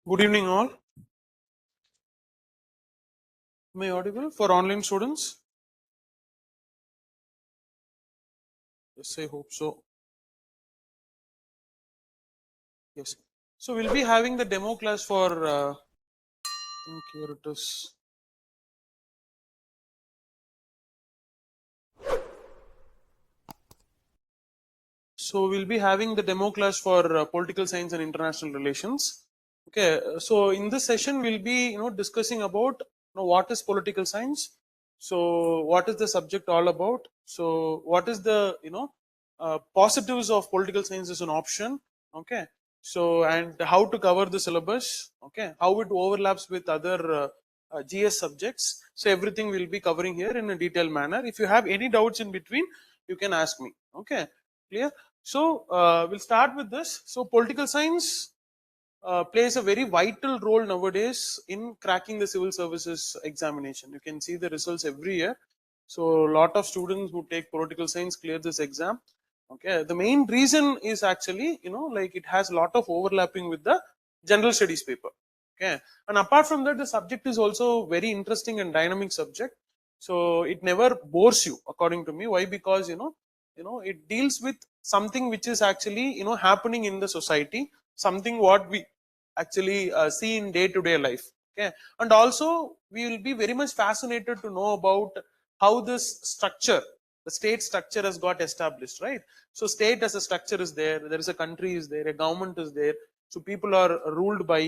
Good evening, all. Am I audible for online students? Yes, I hope so. Yes. So we'll be having the demo class for. I think here it is. So we'll be having the demo class for political science and international relations. Okay. So in this session, we'll be discussing about what is political science. So what is the subject all about? So what is the positives of political science as an option? Okay. So and how to cover the syllabus? Okay. How it overlaps with other GS subjects. So everything we'll be covering here in a detailed manner. If you have any doubts in between, you can ask me. Okay. Clear? So we'll start with this. So political science plays a very vital role nowadays in cracking the civil services examination. You can see the results every year. So a lot of students who take political science clear this exam. Okay, the main reason is actually like it has a lot of overlapping with the general studies paper. Okay, and apart from that, the subject is also very interesting and dynamic subject. So it never bores you, according to me. Why? Because it deals with something which is actually happening in the society, something what we actually see in day-to-day life. Okay, and also we will be very much fascinated to know about how this structure, the state structure, has got established, right? So state as a structure is there, there is a country is there, a government is there, so people are ruled by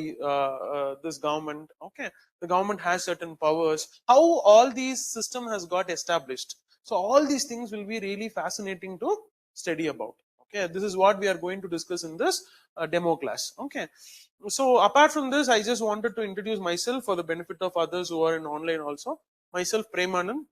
this government. Okay, the government has certain powers, how all these system has got established. So all these things will be really fascinating to study about. Okay, this is what we are going to discuss in this demo class. Okay, so apart from this, I just wanted to introduce myself for the benefit of others who are in online also. Myself, Premanand.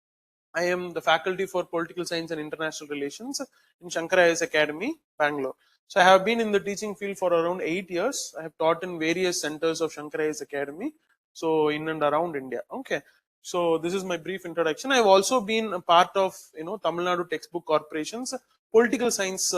I am the faculty for political science and international relations in Shankar Academy, Bangalore. So I have been in the teaching field for around 8 years. I have taught in various centers of Shankar Academy, so in and around India. Okay. So this is my brief introduction. I have also been a part of Tamil Nadu Textbook Corporation's political science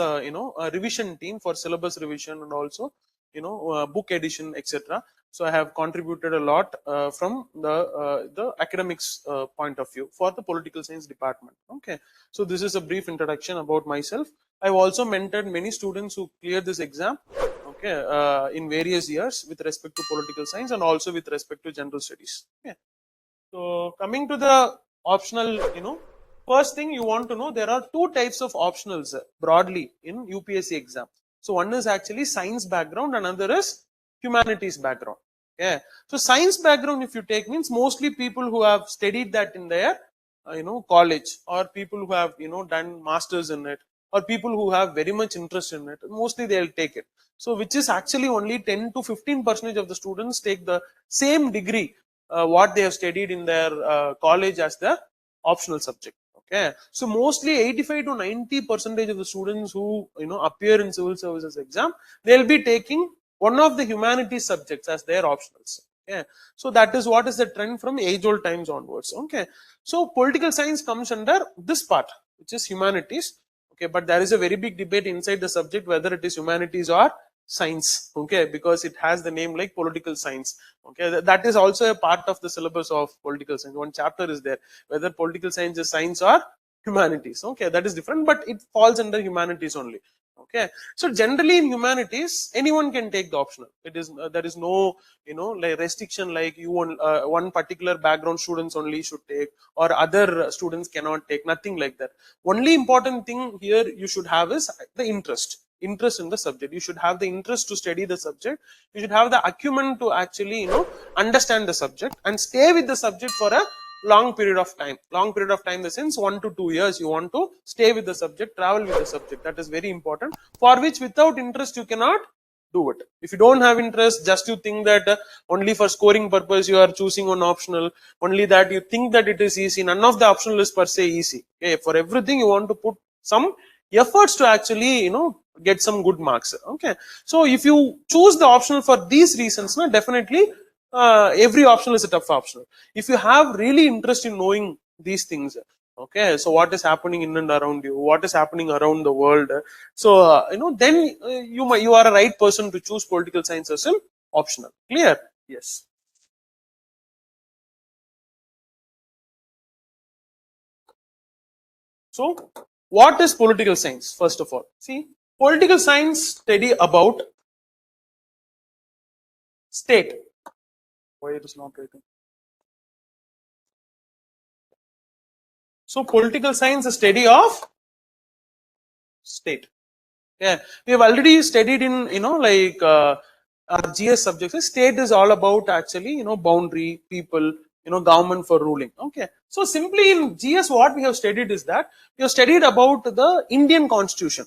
revision team for syllabus revision and also book edition, etc. So I have contributed a lot from the academics point of view for the political science department. Okay, so this is a brief introduction about myself. I've also mentored many students who cleared this exam. Okay, in various years with respect to political science and also with respect to general studies. Okay, so coming to the optional, first thing you want to know, there are two types of optionals broadly in UPSC exam. So one is actually science background, another is humanities background. Yeah. So science background, if you take, means mostly people who have studied that in their college, or people who have done masters in it, or people who have very much interest in it. Mostly they'll take it. So which is actually only 10 to 15% of the students take the same degree what they have studied in their college as the optional subject. Okay, so mostly 85 to 90% of the students who appear in civil services exam, they'll be taking one of the humanities subjects as their optionals. Okay, so that is what is the trend from age old times onwards. Okay, so political science comes under this part, which is humanities. Okay, but there is a very big debate inside the subject whether it is humanities or science. Okay, because it has the name like political science. Okay, that is also a part of the syllabus of political science. One chapter is there whether political science is science or humanities. Okay, that is different, but it falls under humanities only. Okay, so generally in humanities anyone can take the optional. It is there is no like restriction like one particular background students only should take or other students cannot take, nothing like that. Only important thing here you should have is the interest in the subject. You should have the interest to study the subject. You should have the acumen to actually understand the subject and stay with the subject for a long period of time. Long period of time in the sense 1 to 2 years you want to stay with the subject, travel with the subject. That is very important, for which without interest you cannot do it. If you don't have interest, just you think that only for scoring purpose you are choosing one optional, only that you think that it is easy, none of the optional is per se easy. Okay, for everything you want to put some efforts to actually get some good marks. Okay, so if you choose the optional for these reasons, definitely every optional is a tough optional. If you have really interest in knowing these things, okay, so what is happening in and around you, what is happening around the world, so then you are a right person to choose political science as an optional. Clear? Yes. So, what is political science? First of all, see, political science study about state. Why it is not written? So, political science is study of state. Yeah, we have already studied in like our GS subjects. State is all about actually boundary, people, government for ruling. Okay, so simply in GS, what we have studied is that we have studied about the Indian Constitution,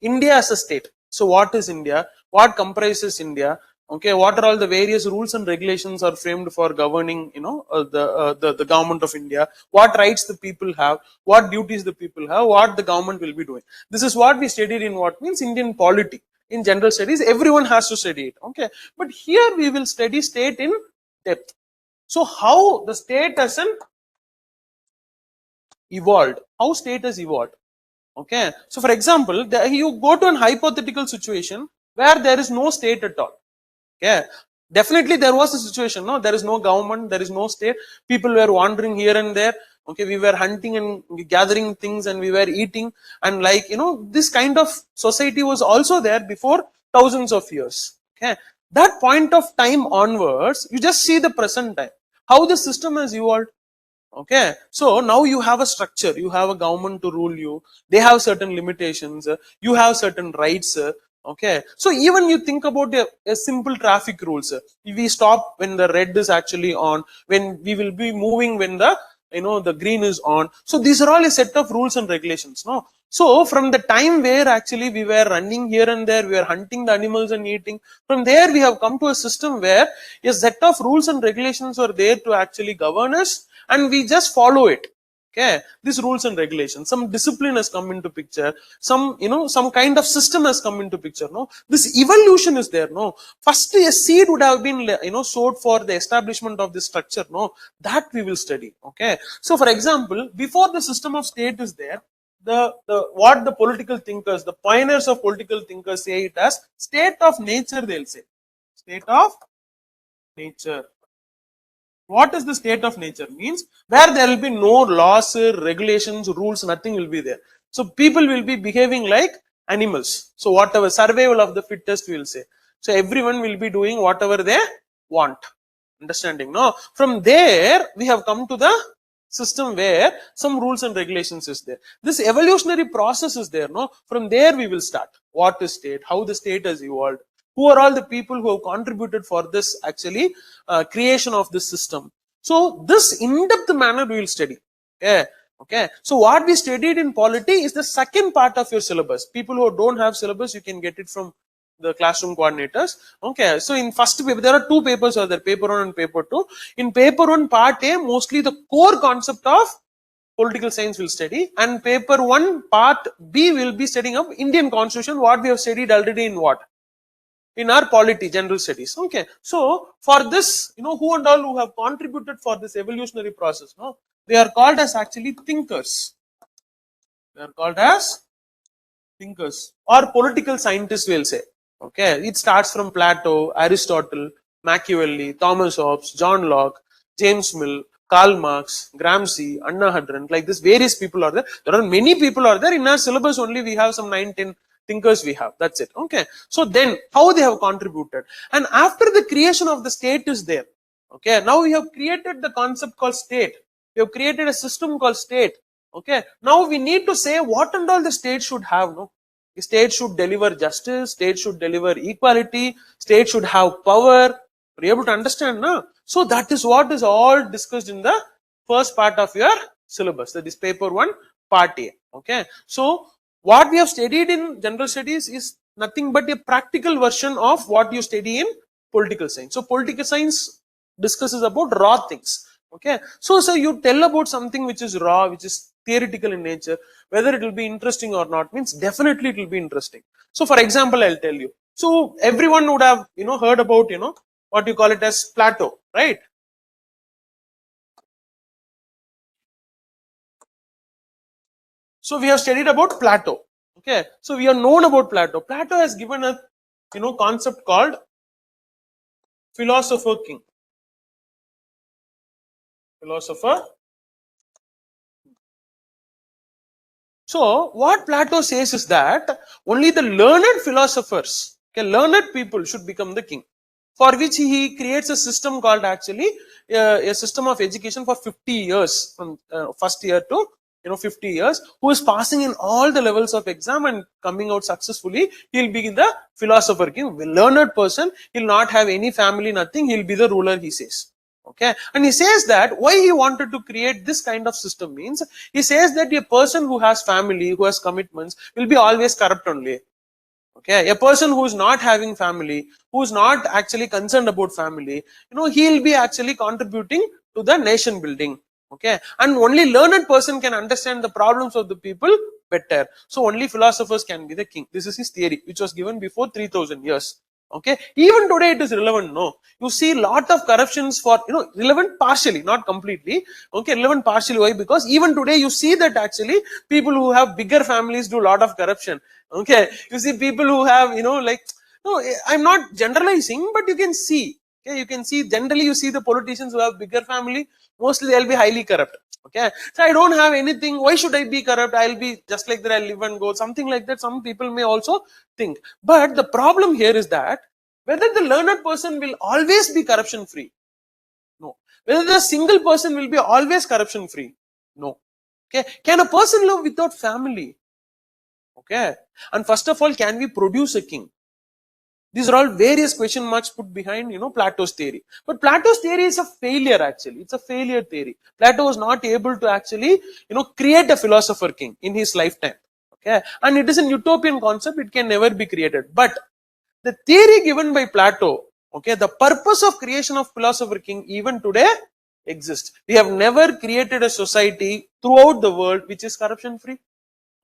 India as a state. So what is India? What comprises India? Okay, what are all the various rules and regulations are framed for governing the government of India? What rights the people have? What duties the people have? What the government will be doing? This is what we studied in what means Indian polity. In general studies, everyone has to study it. Okay, but here we will study state in depth. So how the state has evolved? How state has evolved? Okay, so for example, you go to an hypothetical situation where there is no state at all. Okay, definitely there was a situation. No, there is no government, there is no state. People were wandering here and there. Okay, we were hunting and gathering things, and we were eating, and like this kind of society was also there before thousands of years. Okay, that point of time onwards, you just see the present time, how the system has evolved. Okay, so now you have a structure, you have a government to rule you, they have certain limitations, you have certain rights. Okay, so even you think about a simple traffic rules, we stop when the red is actually on, when we will be moving when the the green is on. So these are all a set of rules and regulations, no? So from the time where actually we were running here and there, we were hunting the animals and eating, from there we have come to a system where a set of rules and regulations are there to actually govern us, and we just follow it. Okay, these rules and regulations, some discipline has come into picture, some some kind of system has come into picture. No, this evolution is there. No, first a seed would have been sowed for the establishment of this structure. No, that we will study. Okay, so for example, before the system of state is there, the what the political thinkers, the pioneers of political thinkers say it as state of nature. They'll say state of nature. What is the state of nature? Means where there will be no laws, regulations, rules, nothing will be there. So people will be behaving like animals. So whatever, survival of the fittest, we will say. So everyone will be doing whatever they want. Understanding? No. From there we have come to the system where some rules and regulations is there. This evolutionary process is there. No. From there we will start. What is state? How the state has evolved? Who are all the people who have contributed for this actually creation of this system? So this in-depth manner we will study. Yeah. Okay, so what we studied in polity is the second part of your syllabus. People who don't have syllabus, you can get it from the classroom coordinators. Okay, so in first paper there are two papers are there, paper 1 and paper 2. In paper 1 part A, mostly the core concept of political science will study, and paper 1 part B will be studying up Indian constitution, what we have studied already in what, in our polity general studies. Okay, so for this who and all who have contributed for this evolutionary process, no, they are called as actually thinkers. They are called as thinkers or political scientists, we'll say. Okay, it starts from Plato, Aristotle, Machiavelli, Thomas Hobbes, John Locke, James Mill, Karl Marx, Gramsci, Anna Handwritten. Like this, various people are there. There are many people are there. In our syllabus only we have some 9-10 thinkers we have. That's it. Okay, so then how they have contributed, and after the creation of the state is there. Okay, now we have created the concept called state. We have created a system called state. Okay, now we need to say what and all the state should have. No, the state should deliver justice, state should deliver equality, state should have power. Are you able to understand? No? So that is what is all discussed in the first part of your syllabus, that is paper 1 part A. Okay, so what we have studied in general studies is nothing but a practical version of what you study in political science. So political science discusses about raw things. Okay, so you tell about something which is raw, which is theoretical in nature, whether it will be interesting or not, means definitely it will be interesting. So for example, I'll tell you. So everyone would have heard about what you call it as Plato, right? So we have studied about Plato. Okay, so we have known about Plato. Plato has given a concept called philosopher king. Philosopher. So what Plato says is that only the learned philosophers, okay, learned people should become the king, for which he creates a system called actually a system of education for 50 years, from first year to 50 years, who is passing in all the levels of exam and coming out successfully. He'll be the philosopher king, a learned person. He'll not have any family, nothing. He'll be the ruler, he says. Okay, and he says that why he wanted to create this kind of system means, he says that a person who has family, who has commitments, will be always corrupt only. Okay, a person who is not having family, who is not actually concerned about family, he'll be actually contributing to the nation building. Okay, and only learned person can understand the problems of the people better. So only philosophers can be the king. This is his theory, which was given before 3000 years. Okay, even today it is relevant. No, you see lot of corruptions for relevant partially, not completely. Okay, relevant partially. Why? Because even today you see that actually people who have bigger families do a lot of corruption. Okay, you see people who have like, no, I'm not generalizing, but you can see. Okay, you can see generally you see the politicians who have bigger family, mostly they'll be highly corrupt. Okay, so I don't have anything, why should I be corrupt? I'll be just like that, I'll live and go, something like that. Some people may also think, but the problem here is that whether the learned person will always be corruption free, no. Whether the single person will be always corruption free, no. Okay, can a person live without family? Okay, and first of all, can we produce a king? These are all various question marks put behind, Plato's theory. But Plato's theory is a failure actually. It's a failure theory. Plato was not able to actually, create a philosopher king in his lifetime. Okay. And it is an utopian concept. It can never be created. But the theory given by Plato, okay, the purpose of creation of philosopher king even today exists. We have never created a society throughout the world which is corruption free.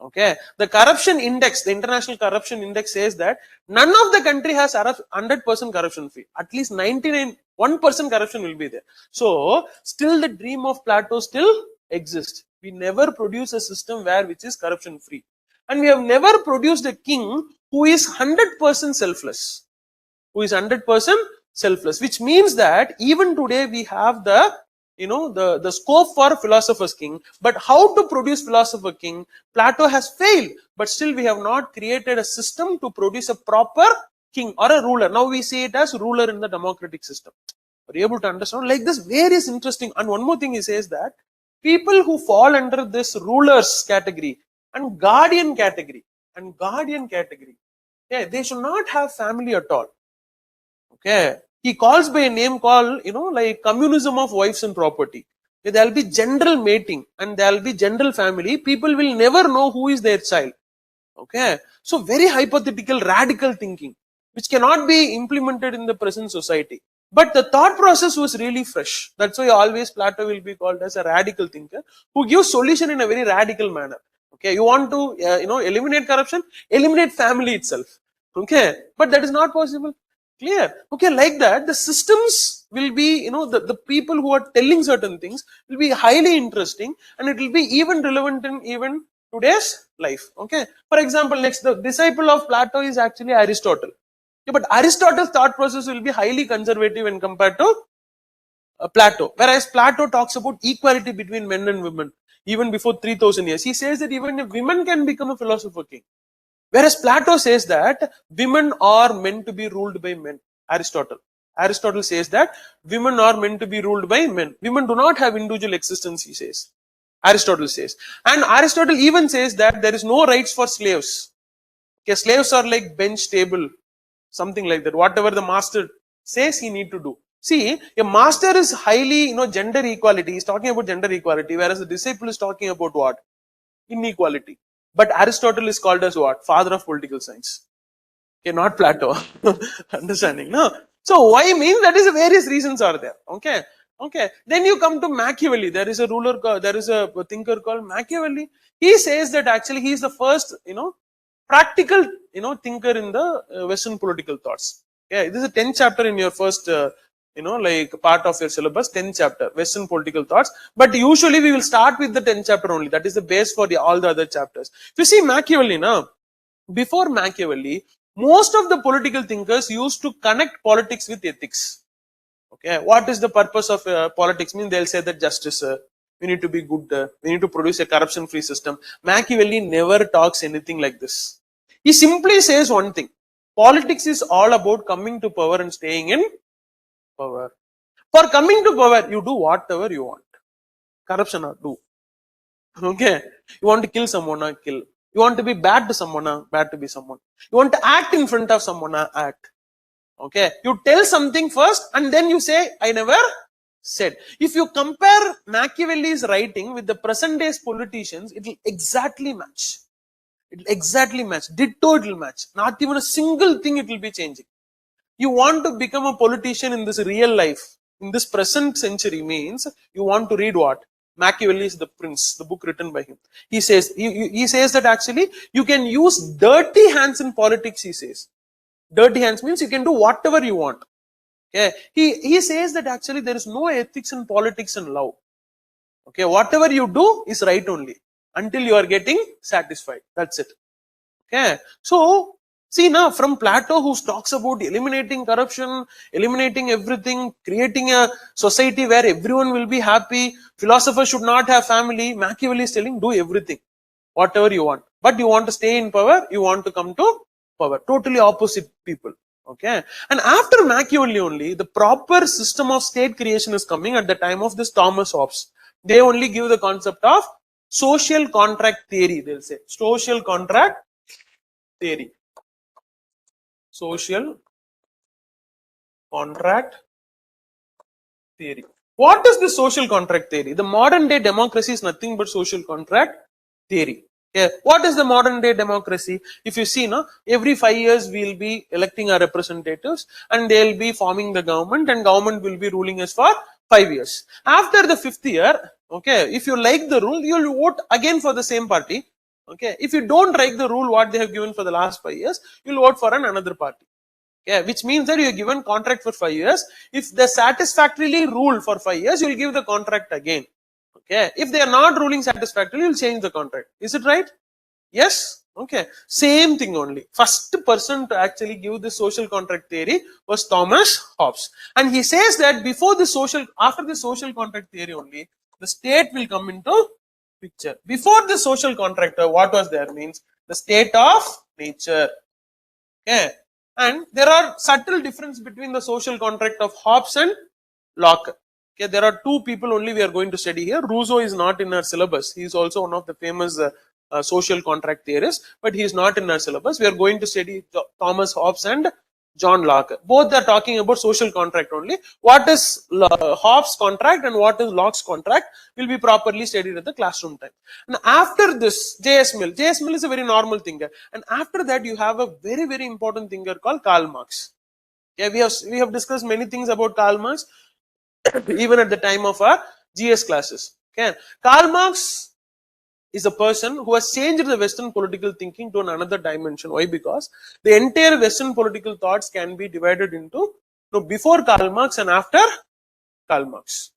Okay, the corruption index, the international corruption index says that none of the country has 100% corruption free. At least 1% corruption will be there. So still the dream of Plato still exists. We never produce a system which is corruption free, and we have never produced a king who is 100% selfless. Which means that even today we have the scope for philosopher's king. But how to produce philosopher king? Plato has failed, but still we have not created a system to produce a proper king or a ruler. Now we see it as ruler in the democratic system. Are you able to understand? Like this, various interesting. And one more thing he says that people who fall under this rulers category and guardian category, yeah, they should not have family at all. Okay, he calls by a name called, like communism of wives and property. There will be general mating and there will be general family. People will never know who is their child. Okay, so very hypothetical, radical thinking, which cannot be implemented in the present society. But the thought process was really fresh. That's why always Plato will be called as a radical thinker who gives solution in a very radical manner. Okay, you want to, eliminate corruption, eliminate family itself. Okay, but that is not possible. Clear? Okay, like that, the systems will be, the people who are telling certain things will be highly interesting, and it will be even relevant in even today's life. Okay, for example, next, the disciple of Plato is actually Aristotle. Okay, but Aristotle's thought process will be highly conservative when compared to Plato, whereas Plato talks about equality between men and women even before 3000 years. He says that even if women can become a philosopher king. Whereas Plato says that women are meant to be ruled by men. Aristotle says that women are meant to be ruled by men. Women do not have individual existence, he says. Aristotle says. And Aristotle even says that there is no rights for slaves. Okay, slaves are like bench, table, something like that. Whatever the master says he need to do. See, a master is highly, gender equality. He's talking about gender equality, whereas the disciple is talking about what? Inequality. But Aristotle is called as what? Father of political science. Okay, not Plato. Understanding, no? So why means that is various reasons are there. Okay. Okay. Then you come to Machiavelli. There is a thinker called Machiavelli. He says that actually he is the first, practical, thinker in the Western political thoughts. Okay. This is a 10th chapter in your first, like part of your syllabus, 10th chapter, Western political thoughts. But usually we will start with the 10th chapter only. That is the base for all the other chapters. If you see Machiavelli now, before Machiavelli, most of the political thinkers used to connect politics with ethics. Okay, what is the purpose of politics? Means they'll say that justice, we need to be good, we need to produce a corruption-free system. Machiavelli never talks anything like this. He simply says one thing: politics is all about coming to power and staying in power. For coming to power, you do whatever you want. Corruption or do. Okay, you want to kill someone, kill. You want to be bad to someone, bad to be someone. You want to act in front of someone, act. Okay, you tell something first and then you say, I never said. If you compare Machiavelli's writing with the present day's politicians, it will exactly match. It will exactly match. Ditto it will match. Not even a single thing it will be changing. You want to become a politician in this real life, in this present century, means you want to read what? Machiavelli is the Prince, the book written by him. He says that actually you can use dirty hands in politics, he says. Dirty hands means you can do whatever you want. Okay. He says that actually there is no ethics in politics and love. Okay, whatever you do is right only until you are getting satisfied. That's it. Okay. So see now, from Plato, who talks about eliminating corruption, eliminating everything, creating a society where everyone will be happy, philosophers should not have family, Machiavelli is telling do everything, whatever you want. But you want to stay in power, you want to come to power. Totally opposite people. Okay. And after Machiavelli only, the proper system of state creation is coming at the time of this Thomas Hobbes. They only give the concept of social contract theory, they'll say. Social contract theory. Social contract theory. What is the social contract theory? The modern day democracy is nothing but social contract theory. Yeah. What is the modern day democracy? If you see, no, every 5 years we will be electing our representatives and they will be forming the government and government will be ruling us for 5 years. After the 5th year, okay, if you like the rule, you will vote again for the same party. Okay, if you don't like the rule what they have given for the last 5 years, you will vote for another party. Okay, which means that you are given contract for 5 years. If they satisfactorily rule for 5 years, you will give the contract again. Okay, if they are not ruling satisfactorily, you will change the contract. Is it right? Yes. Okay, same thing only. First person to actually give the social contract theory was Thomas Hobbes, and he says that before the after the social contract theory only, the state will come into picture. Before the social contract, what was there means the state of nature. Okay, and there are subtle difference between the social contract of Hobbes and Locke. Okay, there are two people only we are going to study here. Rousseau is not in our syllabus. He is also one of the famous social contract theorists, but he is not in our syllabus. We are going to study Thomas Hobbes and John Locke. Both are talking about social contract only. What is Hobbes' contract and what is Locke's contract will be properly studied at the classroom time. And after this, J.S. Mill. J.S. Mill is a very normal thinker. And after that, you have a very, very important thinker called Karl Marx. Yeah, we have discussed many things about Karl Marx even at the time of our GS classes. Okay, Karl Marx is a person who has changed the Western political thinking to another dimension. Why? Because the entire Western political thoughts can be divided into before Karl Marx and after Karl Marx.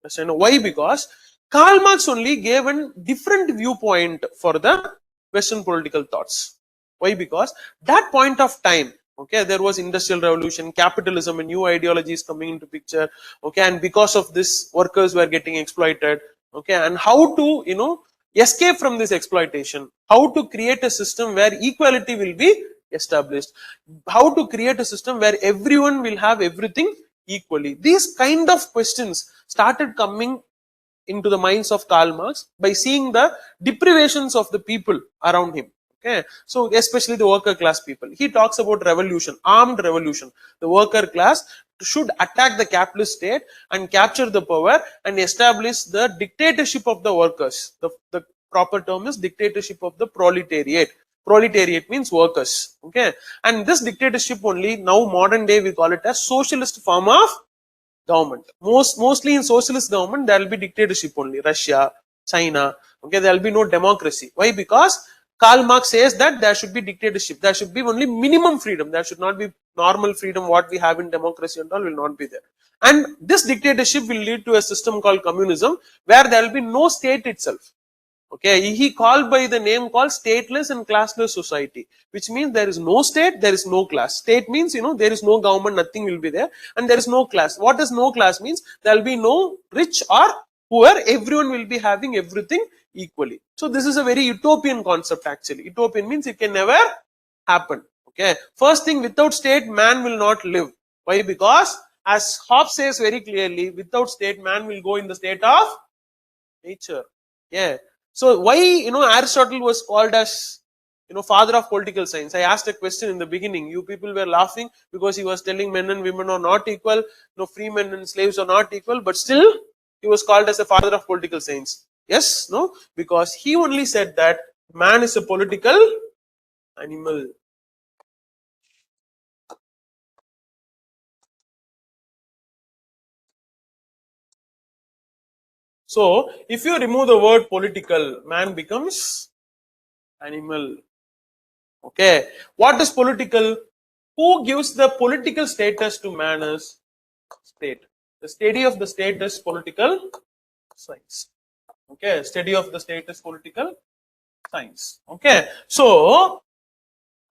Why? Because Karl Marx only gave a different viewpoint for the Western political thoughts. Why? Because that point of time, okay, there was industrial revolution, capitalism, and new ideologies coming into picture. Okay, and because of this, workers were getting exploited. Okay, and how to escape from this exploitation, how to create a system where equality will be established, how to create a system where everyone will have everything equally. These kind of questions started coming into the minds of Karl Marx by seeing the deprivations of the people around him. Okay, so especially the worker class people. He talks about revolution, armed revolution. The worker class should attack the capitalist state and capture the power and establish the dictatorship of the workers. The proper term is dictatorship of the proletariat. Proletariat means workers. Okay, and this dictatorship only now modern day we call it as socialist form of government. Mostly in socialist government there will be dictatorship only. Russia, China. Okay, there will be no democracy. Why? Because Karl Marx says that there should be dictatorship. There should be only minimum freedom. There should not be normal freedom. What we have in democracy and all will not be there. And this dictatorship will lead to a system called communism, where there will be no state itself. Okay, he called by the name called stateless and classless society, which means there is no state, there is no class. State means, there is no government, nothing will be there, and there is no class. What does no class means? There will be no rich or poor, everyone will be having everything equally. So this is a very utopian concept actually. Utopian means it can never happen. Okay, first thing, without state, man will not live. Why? Because as Hobbes says very clearly, without state, man will go in the state of nature. Yeah. So why Aristotle was called as father of political science? I asked a question in the beginning. You people were laughing because he was telling men and women are not equal, free men and slaves are not equal, but still he was called as the father of political science. Yes, no, because he only said that man is a political animal. So if you remove the word political, man becomes animal. Okay, what is political? Who gives the political status to man is state. The study of the state is political science. Okay, study of the state is political science. Okay, so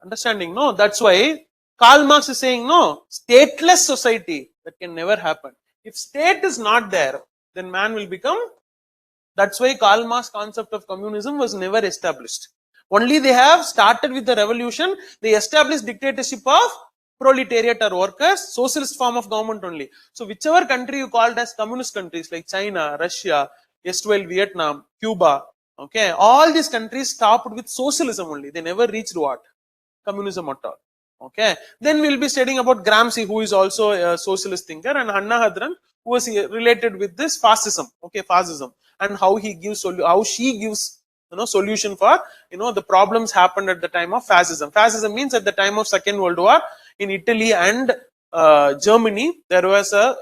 understanding, no, that's why Karl Marx is saying no, stateless society, that can never happen. If state is not there, then man will become. That's why Karl Marx concept of communism was never established. Only they have started with the revolution, they established dictatorship of proletariat or workers, socialist form of government only. So whichever country you called as communist countries like China, Russia, erstwhile Vietnam, Cuba, okay, all these countries stopped with socialism only. They never reached what? Communism at all. Okay, then we'll be studying about Gramsci, who is also a socialist thinker, and Hannah Hadran, who was related with this fascism. Okay, fascism, and how he gives how she gives solution for the problems happened at the time of fascism. Fascism means at the time of Second World War in Italy and Germany, there was a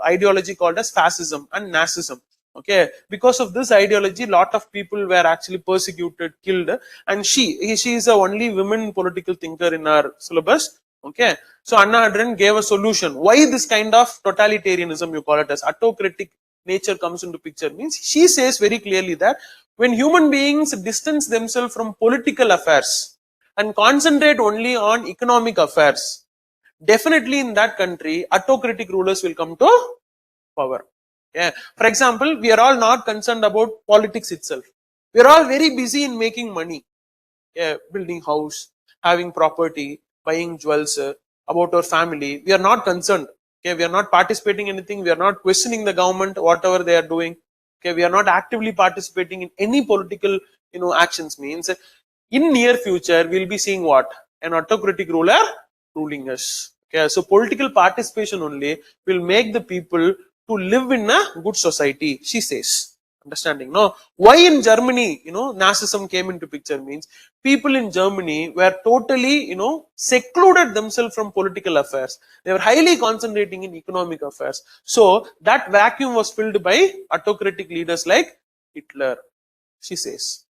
ideology called as fascism and Nazism. Okay, because of this ideology, lot of people were actually persecuted, killed, and she is the only women political thinker in our syllabus. Okay, so Anna Adren gave a solution. Why this kind of totalitarianism, you call it as autocratic nature, comes into picture? Means she says very clearly that when human beings distance themselves from political affairs and concentrate only on economic affairs, definitely in that country autocratic rulers will come to power. Yeah. For example, we are all not concerned about politics itself. We are all very busy in making money. Yeah, building house, having property, buying jewels, about our family. We are not concerned. Okay, we are not participating in anything. We are not questioning the government, whatever they are doing. Okay, we are not actively participating in any political, actions. Means in near future we'll be seeing what? An autocratic ruler ruling us. Okay, so political participation only will make the people to live in a good society, she says. Understanding? No, why in Germany, Nazism came into picture means people in Germany were totally, secluded themselves from political affairs. They were highly concentrating in economic affairs. So that vacuum was filled by autocratic leaders like Hitler, she says.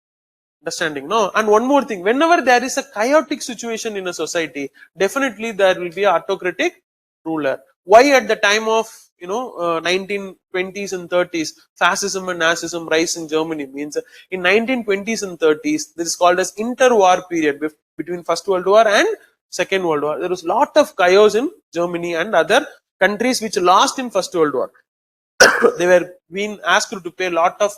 Understanding? No, and one more thing, whenever there is a chaotic situation in a society, definitely there will be an autocratic ruler. Why at the time of 1920s and 30s fascism and Nazism rise in Germany? Means in 1920s and 30s this is called as interwar period between First World War and Second World War. There was lot of chaos in Germany and other countries which lost in First World War. They were being asked to pay a lot of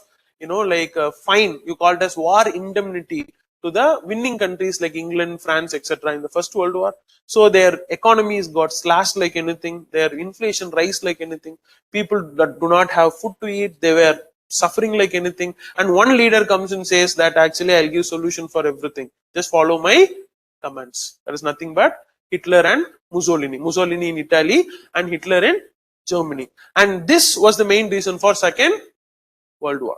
fine, you called as war indemnity, to the winning countries like England, France, etc. in the First World War. So their economies got slashed like anything, their inflation rise like anything, people that do not have food to eat, they were suffering like anything, and one leader comes and says that actually I'll give solution for everything, just follow my commands. That is nothing but Hitler and Mussolini in Italy and Hitler in Germany, and this was the main reason for Second World War.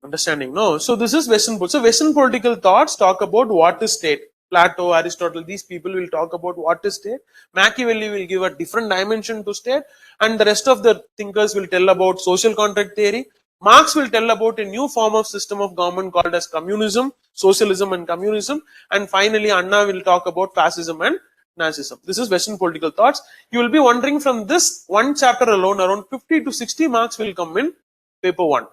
Understanding? No, so this is so Western political thoughts talk about what is state. Plato, Aristotle, these people will talk about what is state. Machiavelli will give a different dimension to state, and the rest of the thinkers will tell about social contract theory. Marx will tell about a new form of system of government called as communism, socialism and communism, and finally Anna will talk about fascism and Nazism. This is Western political thoughts. You will be wondering, from this one chapter alone, around 50 to 60 marks will come in paper 1.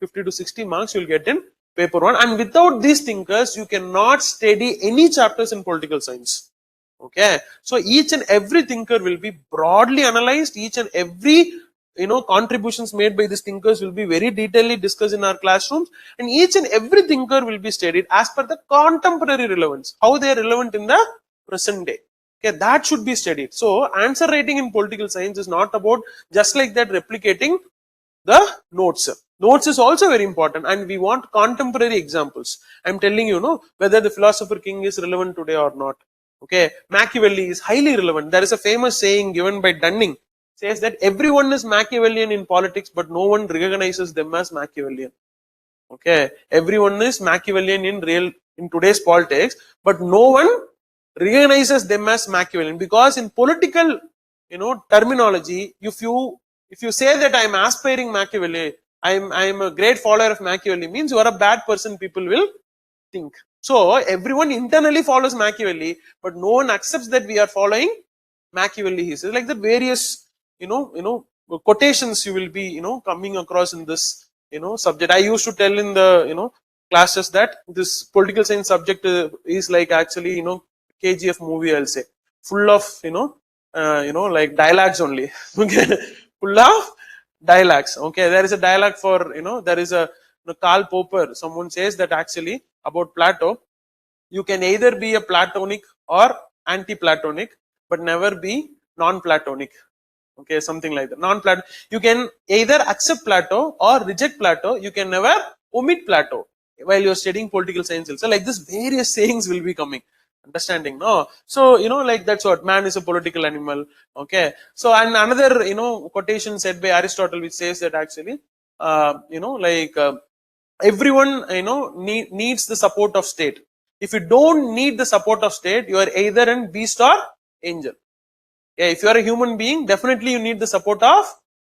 50 to 60 marks you will get in paper 1, and without these thinkers you cannot study any chapters in political science. Okay, so each and every thinker will be broadly analyzed, each and every contributions made by these thinkers will be very detailedly discussed in our classrooms, and each and every thinker will be studied as per the contemporary relevance, how they are relevant in the present day. Okay, that should be studied. So answer writing in political science is not about just like that replicating the notes. Notes is also very important, and we want contemporary examples. I'm telling you, whether the philosopher king is relevant today or not. Okay, Machiavelli is highly relevant. There is a famous saying given by Dunning, says that everyone is Machiavellian in politics, but no one recognizes them as Machiavellian. Okay, everyone is Machiavellian in today's politics, but no one recognizes them as Machiavellian, because in political terminology, if you say that I'm aspiring Machiavelli, I'm a great follower of Machiavelli, means you are a bad person, people will think. So everyone internally follows Machiavelli, but no one accepts that we are following Machiavelli. He says like the various quotations you will be coming across in this subject. I used to tell in the classes that this political science subject is like actually KGF movie, I'll say, full of like dialogues only. Okay, full of dialogues. Okay, there is a dialogue for there is a Karl Popper. Someone says that actually about Plato, you can either be a Platonic or anti-Platonic, but never be non-Platonic. Okay, something like that. Non-Plato. You can either accept Plato or reject Plato. You can never omit Plato while you're studying political science. So like this, various sayings will be coming. Understanding, no? So like that's what man is a political animal. Okay. So and another quotation said by Aristotle, which says that actually everyone needs the support of state. If you don't need the support of state, you are either a beast or angel. Yeah, if you are a human being, definitely you need the support of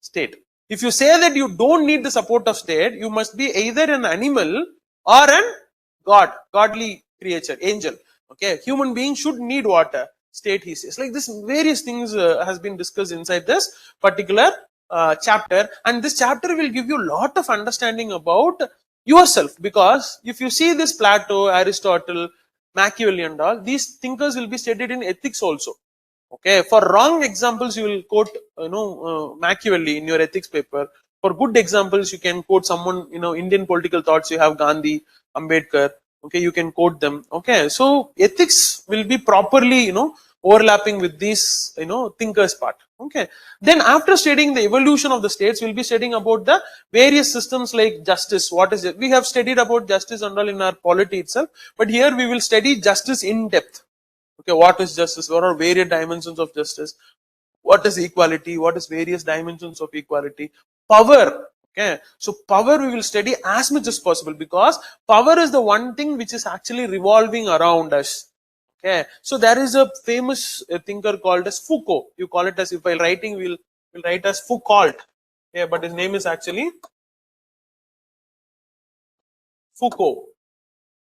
state. If you say that you don't need the support of state, you must be either an animal or an godly creature, angel. Okay, human being should need water, state, he says. Like this, various things has been discussed inside this particular chapter, and this chapter will give you a lot of understanding about yourself, because if you see this Plato, Aristotle, Machiavelli and all, these thinkers will be studied in ethics also. Okay, for wrong examples you will quote Machiavelli in your ethics paper. For good examples you can quote someone, Indian political thoughts, you have Gandhi, Ambedkar. Okay, you can quote them. Okay, so ethics will be properly overlapping with these thinkers part. Okay, then after studying the evolution of the states, we'll be studying about the various systems like justice. What is it? We have studied about justice and all in our polity itself, but here we will study justice in depth. Okay, what is justice? What are various dimensions of justice? What is equality? What is various dimensions of equality? Power. Okay, so power we will study as much as possible, because power is the one thing which is actually revolving around us. Okay, so there is a famous thinker called as Foucault. You call it as, if while writing we'll write as Foucault. Yeah, but his name is actually Foucault.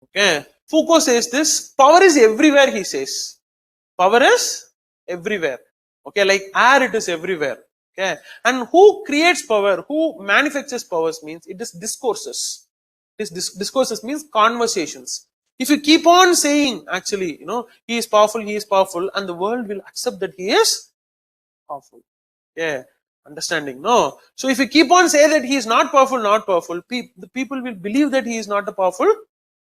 Okay, Foucault says this: power is everywhere. He says power is everywhere. Okay, like air, it is everywhere. Okay, and who creates power, who manufactures powers, means it is discourses. Discourses means conversations. If you keep on saying actually he is powerful, and the world will accept that he is powerful. Yeah, understanding, no? So if you keep on saying that he is not powerful, the people will believe that he is not a powerful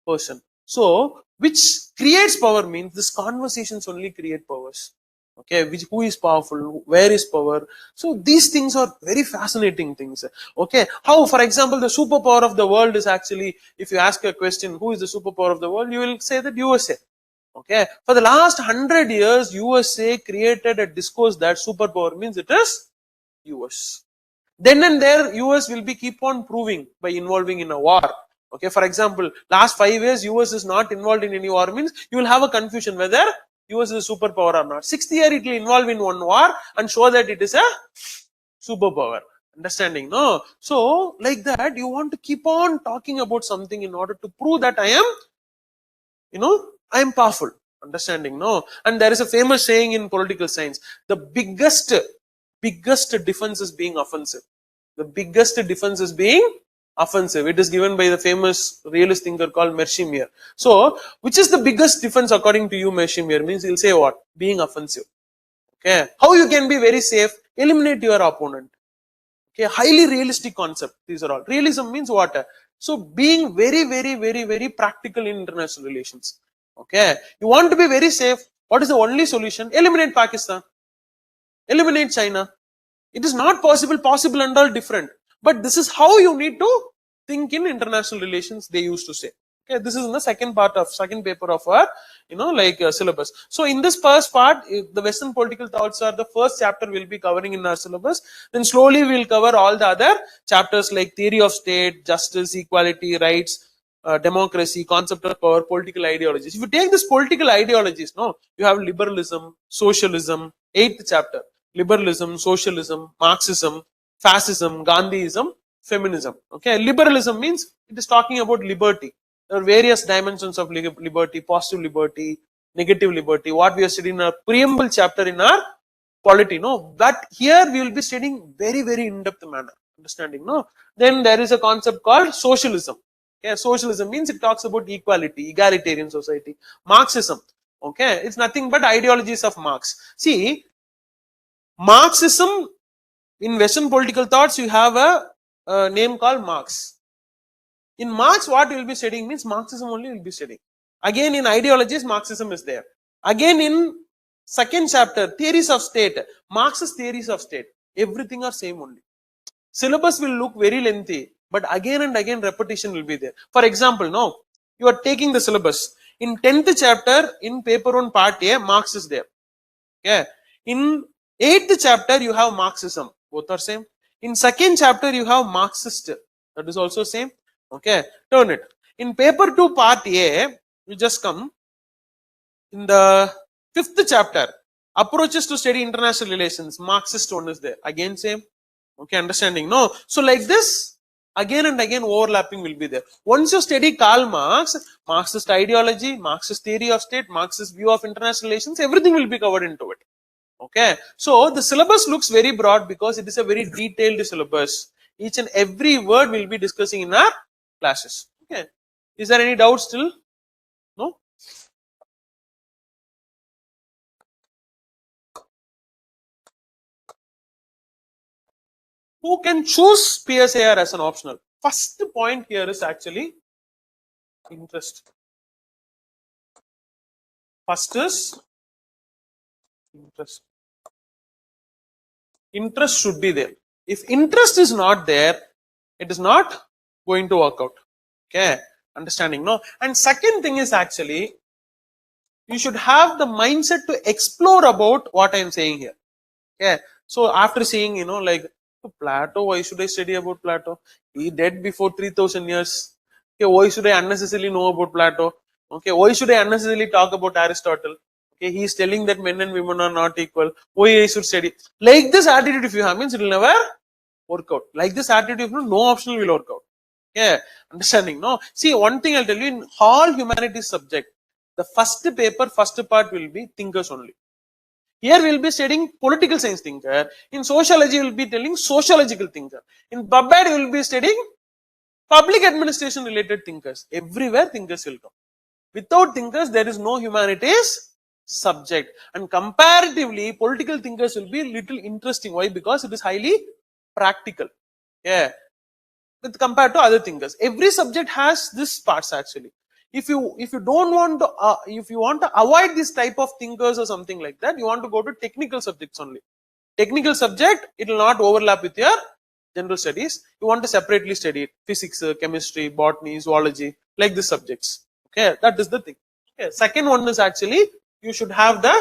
person. So which creates power means this conversations only create powers. Okay, who is powerful, where is power? So these things are very fascinating things. Okay, how, for example, the superpower of the world is actually, if you ask a question, who is the superpower of the world, you will say that USA. Okay, for the last 100 years, USA created a discourse that superpower means it is US. Then and there, US will be keep on proving by involving in a war. Okay, for example, last 5 years, US is not involved in any war, means you will have a confusion whether US is a superpower or not. 6th year, it will involve in one war and show that it is a superpower. Understanding, no? So, like that, you want to keep on talking about something in order to prove that I am powerful. Understanding, no? And there is a famous saying in political science: the biggest defense is being offensive. The biggest defense is being offensive. It is given by the famous realist thinker called Mershimier. So, which is the biggest difference according to you, Mershimier? Means he'll say what? Being offensive. Okay. How you can be very safe? Eliminate your opponent. Okay. Highly realistic concept. These are all. Realism means what? So, being very practical in international relations. Okay. You want to be very safe. What is the only solution? Eliminate Pakistan. Eliminate China. It is not possible and all different. But this is how you need to think in international relations, they used to say. Okay, this is in the second paper of our, syllabus. So in this first part, the Western political thoughts are the first chapter we'll be covering in our syllabus. Then slowly we'll cover all the other chapters like theory of state, justice, equality, rights, democracy, concept of power, political ideologies. If you take this political ideologies, no, you have liberalism, socialism, 8th chapter, liberalism, socialism, Marxism, fascism, Gandhiism, feminism. Okay, liberalism means it is talking about liberty. There are various dimensions of liberty, positive liberty, negative liberty, what we are studying in our preamble chapter in our polity. No, but here we will be studying very in-depth manner, understanding. No, then there is a concept called socialism. Okay, socialism means it talks about equality, egalitarian society. Marxism, okay, it's nothing but ideologies of Marx. See, Marxism, in Western political thoughts, you have a name called Marx. In Marx, what you will be studying means Marxism only will be studying. Again, in ideologies, Marxism is there. Again, in second chapter, theories of state, Marxist theories of state, everything are same only. Syllabus will look very lengthy, but again and again repetition will be there. For example, now you are taking the syllabus. In 10th chapter, in paper 1 part A, Marx is there. Okay. In 8th chapter, you have Marxism. Both are same. In second chapter, you have Marxist. That is also same. Okay. Turn it. In paper 2 part A, you just come. In the 5th chapter, approaches to study international relations, Marxist one is there. Again same. Okay, understanding? No. So like this, again and again overlapping will be there. Once you study Karl Marx, Marxist ideology, Marxist theory of state, Marxist view of international relations, everything will be covered into it. Okay. So the syllabus looks very broad because it is a very detailed syllabus. Each and every word we'll be discussing in our classes. Okay. Is there any doubt still? No? Who can choose PSIR as an optional? First point here is actually interest. First is interest. Interest should be there. If interest is not there, it is not going to work out. Okay, understanding? No. And second thing is actually you should have the mindset to explore about what I am saying here. Okay, so after seeing, like Plato, why should I study about Plato? He dead before 3000 years. Okay, why should I unnecessarily know about Plato? Okay, why should I unnecessarily talk about Aristotle? Okay, he is telling that men and women are not equal. Why I should study? Like this attitude, if you have, means it will never work out. Like this attitude, if no optional will work out. Yeah, understanding? No. See, one thing I'll tell you, in all humanities subject, the first paper, first part will be thinkers only. Here we will be studying political science thinker. In sociology, we will be telling sociological thinker. In PubMed, we will be studying public administration related thinkers. Everywhere thinkers will come. Without thinkers, there is no humanities subject. And comparatively, political thinkers will be little interesting. Why? Because it is highly practical. Yeah. With compared to other thinkers. Every subject has this parts actually. If you don't want to if you want to avoid this type of thinkers or something like that, you want to go to technical subjects only. Technical subject, it will not overlap with your general studies. You want to separately study it. Physics, chemistry, botany, zoology, like these subjects. Okay, that is the thing. Okay. Second one is actually you should have the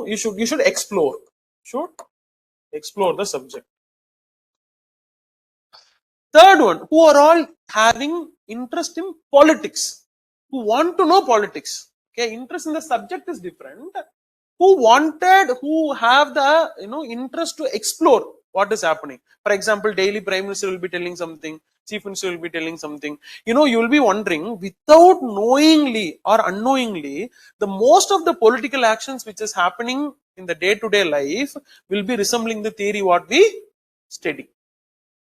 you should explore. Should explore the subject. Third one, who are all having interest in politics, who want to know politics. Okay, interest in the subject is different. Who have the interest to explore what is happening. For example, daily Prime Minister will be telling something, Chief Minister will be telling something. You will be wondering, without knowingly or unknowingly, the most of the political actions which is happening in the day-to-day life will be resembling the theory what we study.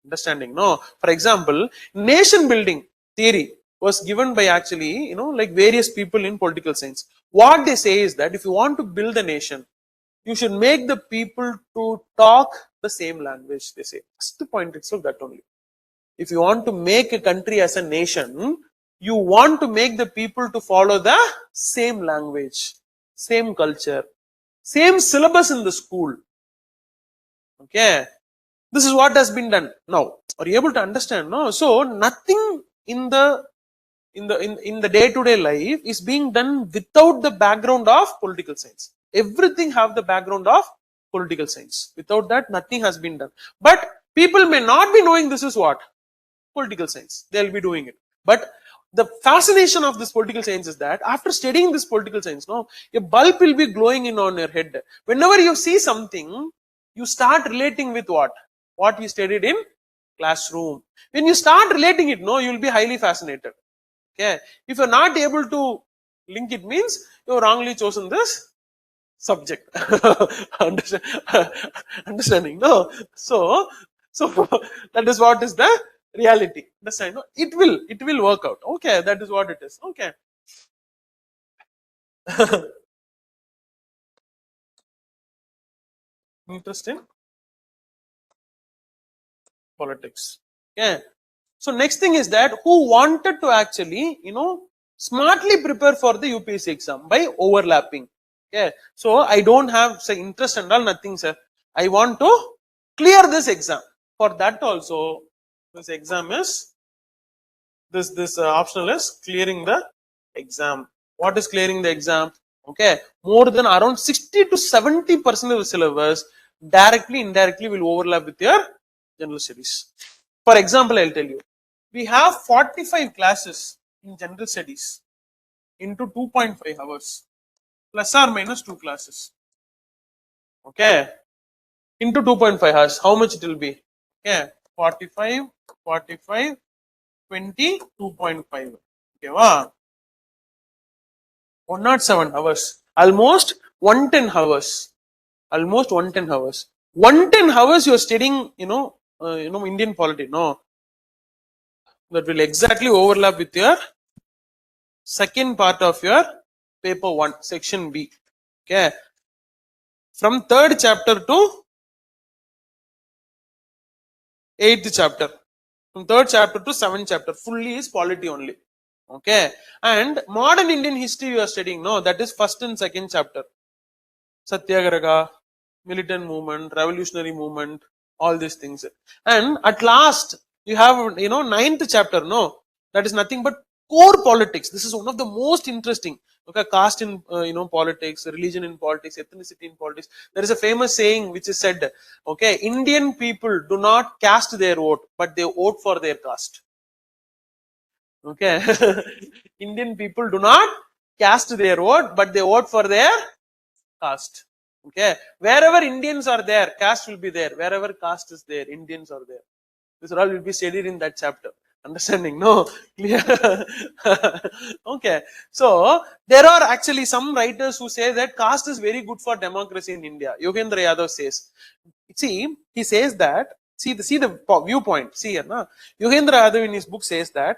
Understanding? No. For example, nation building theory was given by actually, like various people in political science. What they say is that if you want to build a nation, you should make the people to talk the same language. They say. That's the point itself. That only. If you want to make a country as a nation, you want to make the people to follow the same language, same culture, same syllabus in the school. Okay, this is what has been done. Now, are you able to understand? No, so nothing in the day-to-day life is being done without the background of political science. Everything have the background of political science. Without that, nothing has been done. But people may not be knowing this is what political science. They'll be doing it. But the fascination of this political science is that after studying this political science, no, a bulb will be glowing in on your head. Whenever you see something, you start relating with what you studied in classroom. When you start relating it, no, you'll be highly fascinated. Okay, if you're not able to link it, means you've wrongly chosen this subject. Understanding? No, so that is what is the reality. Understand? No, it will work out. Okay, that is what it is. Okay. Interesting. Politics. Yeah. So next thing is that who wanted to actually, smartly prepare for the UPSC exam by overlapping. Okay. So I don't have say interest and all, nothing, sir. I want to clear this exam. For that also, this exam is this optional is clearing the exam. What is clearing the exam? Okay, more than around 60 to 70% of the syllabus directly, indirectly will overlap with your general studies. For example, I'll tell you, we have 45 classes in general studies into 2.5 hours, plus or minus 2 classes. Okay, into 2.5 hours, how much it will be? Okay, 45, 45, 20, 2.5. Okay, wow. 107 hours, almost 110 hours, almost 110 hours. 110 hours you are studying, Indian polity. No, that will exactly overlap with your second part of your paper 1, section B. Okay, from 3rd chapter to 8th chapter, from 3rd chapter to 7th chapter, fully is polity only. Okay, and modern Indian history you are studying. No, that is 1st and 2nd chapter. Satyagraha, militant movement, revolutionary movement, all these things. And at last, you have, 9th chapter, no, that is nothing but core politics. This is one of the most interesting. Okay, caste in, politics, religion in politics, ethnicity in politics. There is a famous saying which is said, okay, Indian people do not cast their vote, but they vote for their caste. Okay, Indian people do not cast their vote, but they vote for their caste. Okay, wherever Indians are there, caste will be there. Wherever caste is there, Indians are there. This all will be studied in that chapter. Understanding? No, clear. Okay, so there are actually some writers who say that caste is very good for democracy in India. Yogendra Yadav says. See, he says that. See the viewpoint. See here, na. Yogendra Yadav in his book says that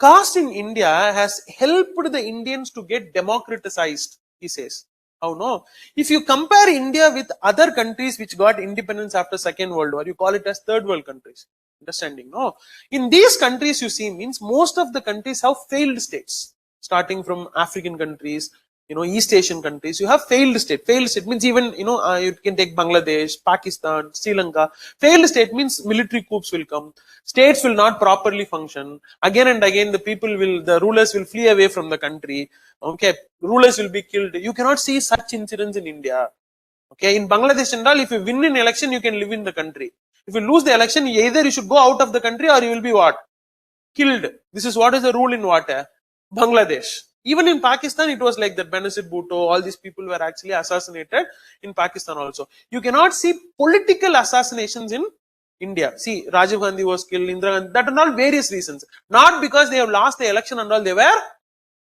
caste in India has helped the Indians to get democratized. He says. How no? If you compare India with other countries which got independence after Second World War, you call it as third world countries. Understanding? No. In these countries, you see, means most of the countries have failed states. Starting from African countries, East Asian countries, you have failed state. Failed state means even, you can take Bangladesh, Pakistan, Sri Lanka. Failed state means military coups will come. States will not properly function. Again and again, the rulers will flee away from the country. Okay, rulers will be killed. You cannot see such incidents in India. Okay, in Bangladesh and all, if you win an election, you can live in the country. If you lose the election, either you should go out of the country or you will be what? Killed. This is what is the rule in what? Bangladesh. Even in Pakistan, it was like that. Benazir Bhutto, all these people were actually assassinated in Pakistan also. You cannot see political assassinations in India. See, Rajiv Gandhi was killed, Indira Gandhi, that are all various reasons. Not because they have lost the election and all, they were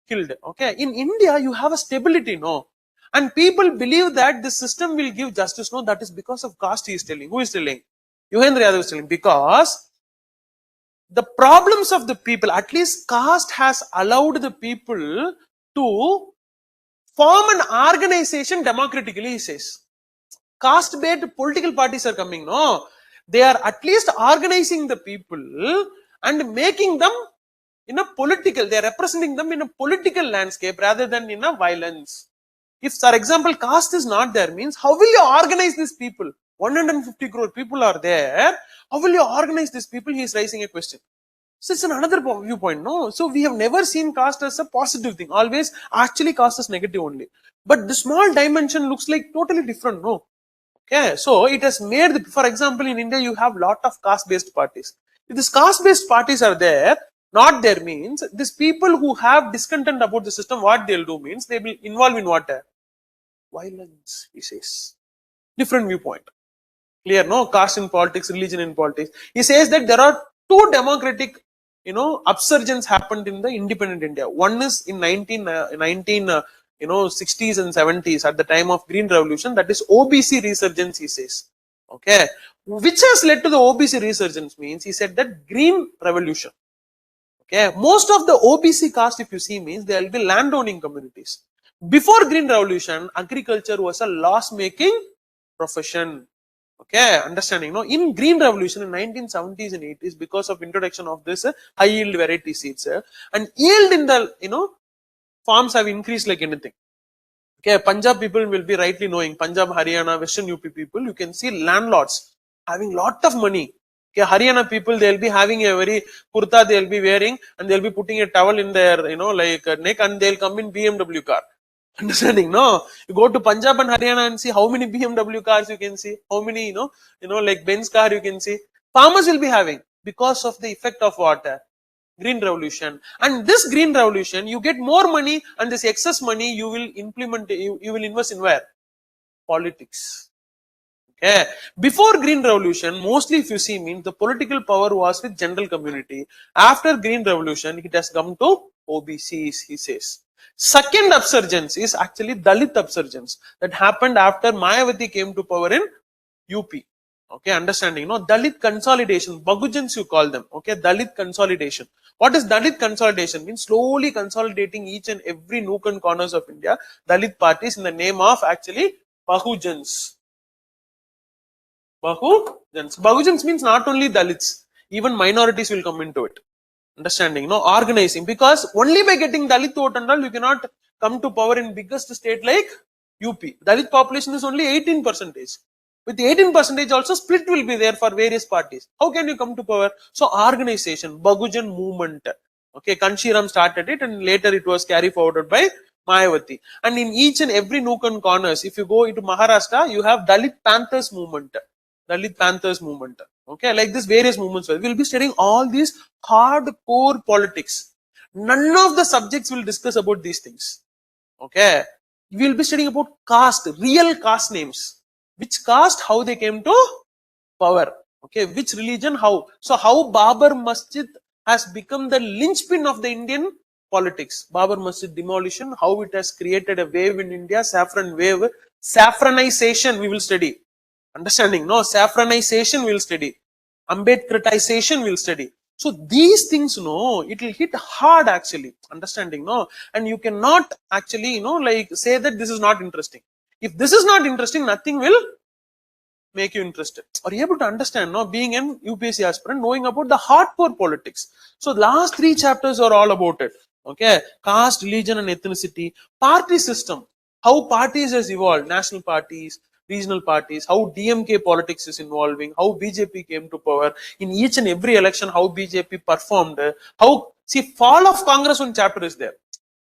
killed. Okay, in India, you have a stability, no? And people believe that the system will give justice, no? That is because of caste he is telling. Who is telling? Yogendra Yadav is telling. Because the problems of the people, at least caste has allowed the people to form an organization democratically, he says. Caste based political parties are coming, no? They are at least organizing the people and making them in a political, they are representing them in a political landscape rather than in a violence. If, for example, caste is not there, means how will you organize these people? 150 crore people are there. How will you organize these people? He is raising a question. So it's another viewpoint, no? So we have never seen caste as a positive thing. Always, actually, caste is negative only. But the small dimension looks like totally different, no? Okay, so it has made, for example, in India, you have lot of caste-based parties. If these caste-based parties are there, not there means, these people who have discontent about the system, what they'll do means, they will involve in what? Violence, he says. Different viewpoint. Clear, no? Caste in politics, religion in politics. He says that there are two democratic, upsurgence happened in the independent India. One is in 19, 60s and 70s at the time of Green Revolution. That is OBC resurgence, he says. Okay. Which has led to the OBC resurgence means, he said that Green Revolution. Okay. Most of the OBC caste, if you see, means there will be landowning communities. Before Green Revolution, agriculture was a loss-making profession. Okay, understanding, no? In Green Revolution in 1970s and 80s, because of introduction of this high yield variety seeds, and yield in the, farms have increased like anything. Okay, Punjab people will be rightly knowing, Punjab, Haryana, Western UP people, you can see landlords having lot of money. Okay, Haryana people, they'll be having a very kurta, they'll be wearing, and they'll be putting a towel in their, neck, and they'll come in BMW car. Understanding, no? You go to Punjab and Haryana and see how many BMW cars you can see, how many, like Benz car you can see. Farmers will be having because of the effect of what? Green Revolution. And this Green Revolution, you get more money, and this excess money you will implement, you will invest in where? Politics. Okay. Before Green Revolution, mostly if you see, means the political power was with general community. After Green Revolution, it has come to OBCs, he says. Second upsurgence is actually Dalit upsurgence that happened after Mayavati came to power in UP. Okay, understanding, no? Dalit consolidation, Bahujans you call them. Okay, Dalit consolidation. What is Dalit consolidation? Means slowly consolidating each and every nook and corners of India, Dalit parties in the name of actually Bahujans. Bahujans. Bahujans means not only Dalits, even minorities will come into it. Understanding, no? Organizing, because only by getting Dalit vote and all, you cannot come to power in biggest state like UP. Dalit population is only 18%. With 18% also, split will be there for various parties. How can you come to power? So organization, Bahujan movement. Okay, Kanshiram started it, and later it was carried forward by Mayavati. And in each and every nook and corners, if you go into Maharashtra, you have Dalit Panthers movement. Dalit Panthers movement. Okay, like this various movements. We'll be studying all these hardcore politics. None of the subjects will discuss about these things. Okay, we'll be studying about caste, real caste names. Which caste, how they came to power. Okay, which religion, how. So how Babar Masjid has become the linchpin of the Indian politics. Babar Masjid demolition, how it has created a wave in India, saffron wave, saffronization we will study. Understanding, no? Saffronization we will study. Ambedkarization we will study. So these things, no, it will hit hard actually. Understanding, no? And you cannot actually, like say that this is not interesting. If this is not interesting, nothing will make you interested. Are you able to understand, no? Being an UPSC aspirant, knowing about the hardcore politics. So last 3 chapters are all about it. Okay, caste, religion and ethnicity, party system, how parties has evolved, national parties, regional parties, how DMK politics is involving, how BJP came to power, in each and every election, how BJP performed, how, see, fall of Congress, one chapter is there.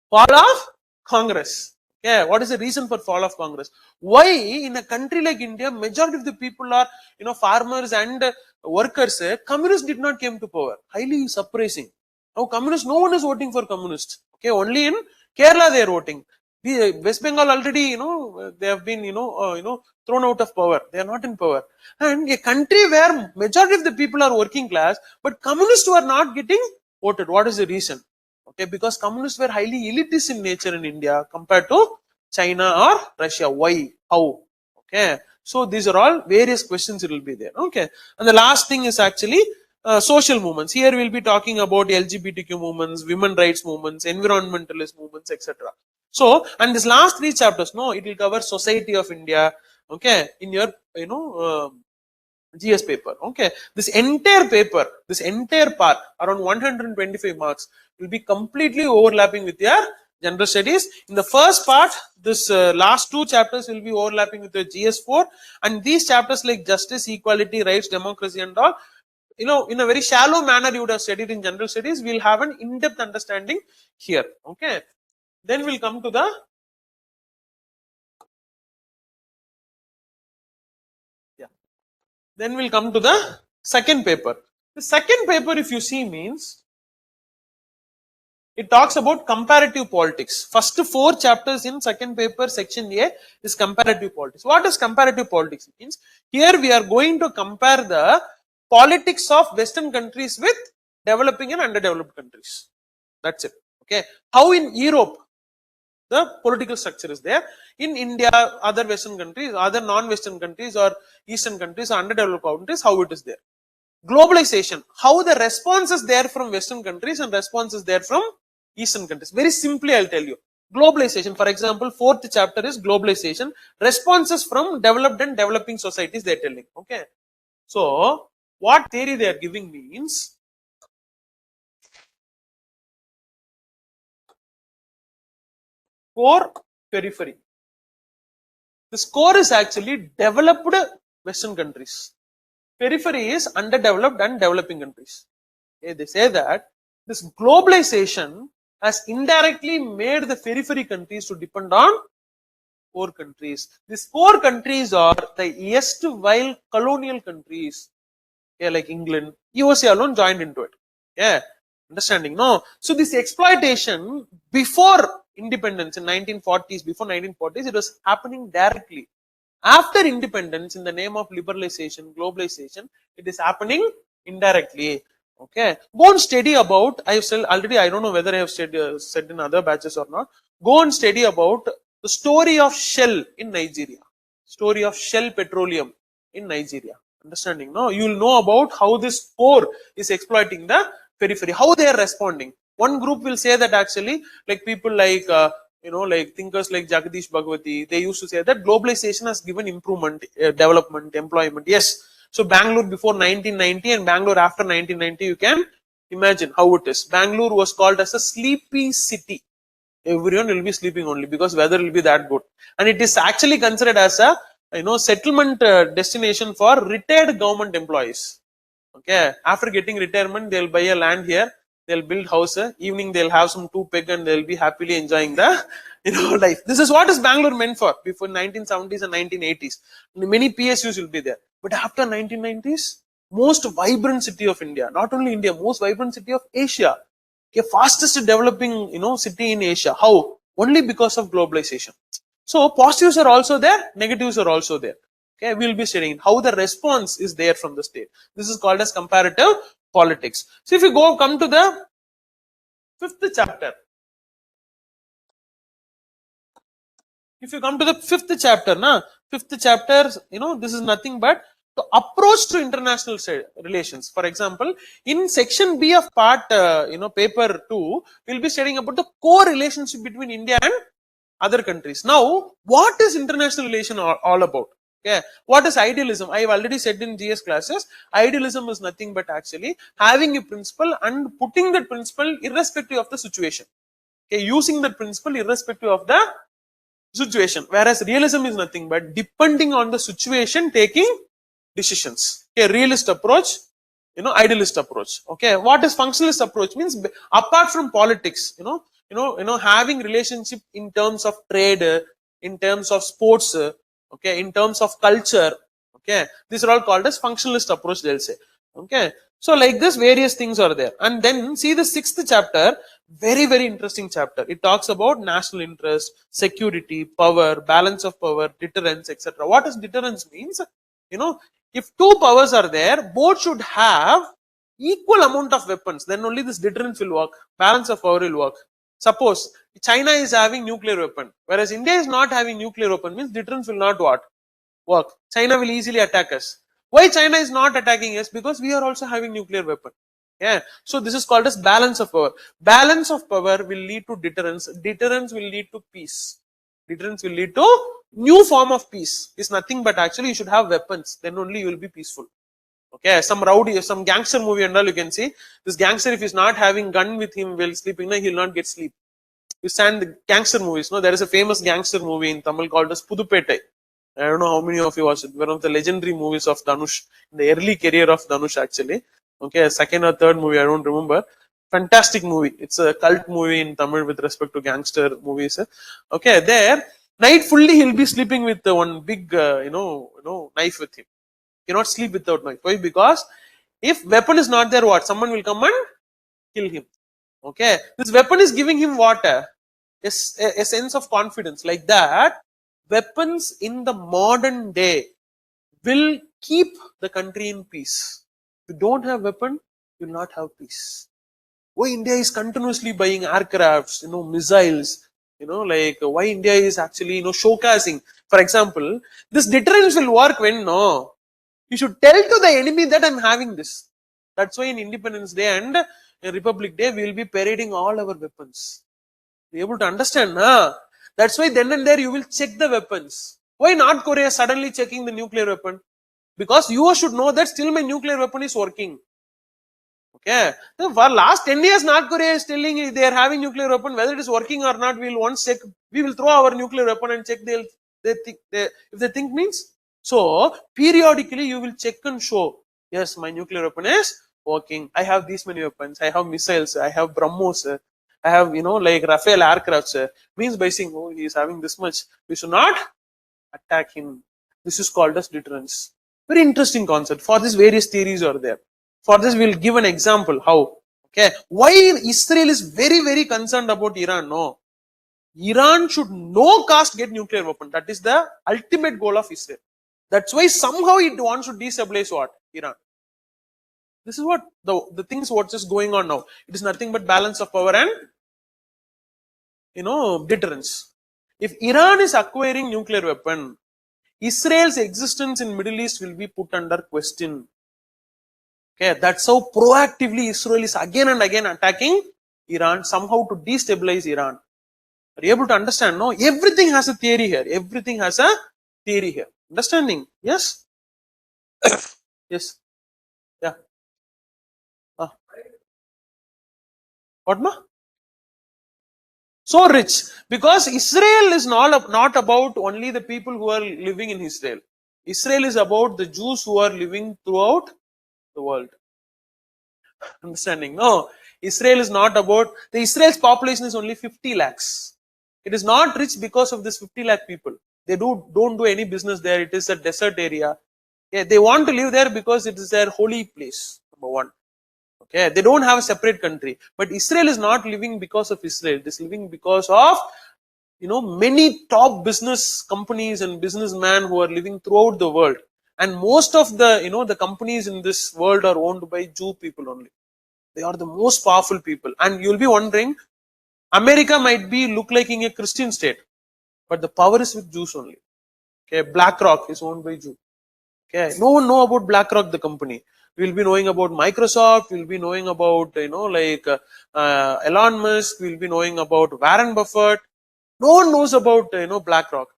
Fall of Congress. Yeah, what is the reason for fall of Congress? Why in a country like India, majority of the people are, farmers and workers, communists did not came to power. Highly surprising. Now communists, no one is voting for communists. Okay, only in Kerala they are voting. West Bengal already, they have been, thrown out of power. They are not in power. And a country where majority of the people are working class, but communists who are not getting voted. What is the reason? Okay, because communists were highly elitist in nature in India compared to China or Russia. Why? How? Okay. So these are all various questions it will be there. Okay. And the last thing is actually social movements. Here we'll be talking about LGBTQ movements, women rights movements, environmentalist movements, etc. So, and this last three chapters, no, it will cover society of India. Okay, in your GS paper. Okay, this entire part, around 125 marks, will be completely overlapping with your general studies. In the first part, this last two chapters will be overlapping with your GS4, and these chapters like justice, equality, rights, democracy, and all, in a very shallow manner you would have studied in general studies. We'll have an in-depth understanding here. Okay, then we'll come to the Then we'll come to the second paper. The second paper, if you see, means it talks about comparative politics. First four chapters in second paper, section A, is comparative politics. What is comparative politics? It means here we are going to compare the politics of Western countries with developing and underdeveloped countries. That's it. Okay. How in Europe the political structure is there. In India, other Western countries, other non-Western countries or Eastern countries, or underdeveloped countries, how it is there. Globalization, how the response is there from Western countries and response is there from Eastern countries. Very simply, I'll tell you. Globalization, for example, fourth chapter is globalization, responses from developed and developing societies they're telling. Okay. So, what theory they are giving means, core, periphery. This core is actually developed Western countries. Periphery is underdeveloped and developing countries. Okay, they say that this globalization has indirectly made the periphery countries to depend on core countries. These core countries are the erstwhile colonial countries, okay, like England, USA alone joined into it. Yeah, understanding? No. So this exploitation before independence in 1940s, before 1940s, it was happening directly. After independence, in the name of liberalization, globalization, it is happening indirectly. Okay, go and study about. I have said already. I don't know whether I have said in other batches or not. Go and study about the story of Shell in Nigeria, story of Shell Petroleum in Nigeria. Understanding? No, you will know about how this core is exploiting the periphery, how they are responding. One group will say that actually, like people like like thinkers like Jagadish Bhagwati, they used to say that globalization has given improvement, development, employment. Yes. So Bangalore before 1990 and Bangalore after 1990, you can imagine how it is. Bangalore was called as a sleepy city. Everyone will be sleeping only because weather will be that good. And it is actually considered as a settlement destination for retired government employees. Okay, after getting retirement, they'll buy a land here, they'll build house, evening they'll have some two peg and they'll be happily enjoying the life. This is what is Bangalore meant for before 1970s and 1980s. Many PSUs will be there. But after 1990s, most vibrant city of India, not only India, most vibrant city of Asia. Okay, fastest developing city in Asia. How? Only because of globalization. So positives are also there, negatives are also there. Okay, we'll be studying how the response is there from the state. This is called as comparative politics. So if you come to the fifth chapter, if you come to the fifth chapter, this is nothing but the approach to international relations. For example, in section B of part, paper 2, we'll be studying about the core relationship between India and other countries. Now, what is international relation all about? Okay, what is idealism? I have already said in GS classes, idealism is nothing but actually having a principle and putting that principle irrespective of the situation. Okay, using that principle irrespective of the situation. Whereas realism is nothing but depending on the situation, taking decisions. Okay, realist approach, idealist approach. Okay, what is functionalist approach? Means apart from politics, having relationship in terms of trade, in terms of sports, okay, in terms of culture. Okay, these are all called as functionalist approach, they'll say. Okay, so like this, various things are there. And then see the sixth chapter, very, very interesting chapter. It talks about national interest, security, power, balance of power, deterrence, etc. What does deterrence means? If two powers are there, both should have equal amount of weapons. Then only this deterrence will work. Balance of power will work. Suppose China is having nuclear weapon, whereas India is not having nuclear weapon, means deterrence will not work. China will easily attack us. Why China is not attacking us? Because we are also having nuclear weapon. Yeah. So this is called as balance of power. Balance of power will lead to deterrence. Deterrence will lead to peace. Deterrence will lead to new form of peace. It's nothing but actually you should have weapons. Then only you will be peaceful. Okay. Some rowdy, some gangster movie and all you can see. This gangster, if he's not having gun with him while sleeping, he'll not get sleep. You stand the gangster movies. No, there is a famous gangster movie in Tamil called as Pudupettai. I don't know how many of you watched it. One of the legendary movies of Dhanush, the early career of Dhanush actually. Okay, second or third movie, I don't remember. Fantastic movie. It's a cult movie in Tamil with respect to gangster movies. Okay, there, night fully he'll be sleeping with one big, knife with him. He cannot sleep without knife. Why? Because if weapon is not there, what? Someone will come and kill him. Okay, this weapon is giving him what? A sense of confidence. Like that, weapons in the modern day will keep the country in peace. If you don't have weapon, you will not have peace. Why India is continuously buying aircrafts, missiles, like why India is actually, showcasing. For example, this deterrence will work when you should tell to the enemy that I'm having this. That's why in Independence Day and Republic Day, we will be parading all our weapons. Be able to understand, huh? That's why then and there you will check the weapons. Why North Korea suddenly checking the nuclear weapon? Because you should know that still my nuclear weapon is working. Okay. So for last 10 years, North Korea is telling they are having nuclear weapon. Whether it is working or not, we will once check. We will throw our nuclear weapon and check. If they think means. So periodically you will check and show. Yes, my nuclear weapon is working. I have these many weapons. I have missiles. I have BrahMos. I have like Rafale aircrafts. Means by saying, oh, he is having this much, we should not attack him. This is called as deterrence. Very interesting concept. For this, various theories are there. For this, we'll give an example how. Okay, why Israel is very, very concerned about Iran? No, Iran should no cost get nuclear weapon. That is the ultimate goal of Israel. That's why somehow it wants to destabilize what? Iran. This is what the things what is going on now. It is nothing but balance of power and deterrence. If Iran is acquiring nuclear weapon, Israel's existence in Middle East will be put under question. Okay, that's how proactively Israel is again and again attacking Iran, somehow to destabilize Iran. Are you able to understand? No, everything has a theory here. Everything has a theory here. Understanding? Yes? Yes. Yeah. What ma? So rich. Because Israel is not about only the people who are living in Israel. Israel is about the Jews who are living throughout the world. Understanding? No. Israel is not about, the Israel's population is only 50 lakhs. It is not rich because of this 50 lakh people. They don't do any business there. It is a desert area. Yeah, they want to live there because it is their holy place. Number one. Okay, they don't have a separate country. But Israel is not living because of Israel. It is living because of many top business companies and businessmen who are living throughout the world. And most of the the companies in this world are owned by Jew people only. They are the most powerful people. And you'll be wondering, America might be look like in a Christian state, but the power is with Jews only. Okay, BlackRock is owned by Jew. Okay, no one know about BlackRock, the company. We'll be knowing about Microsoft. We'll be knowing about Elon Musk. We'll be knowing about Warren Buffett. No one knows about BlackRock.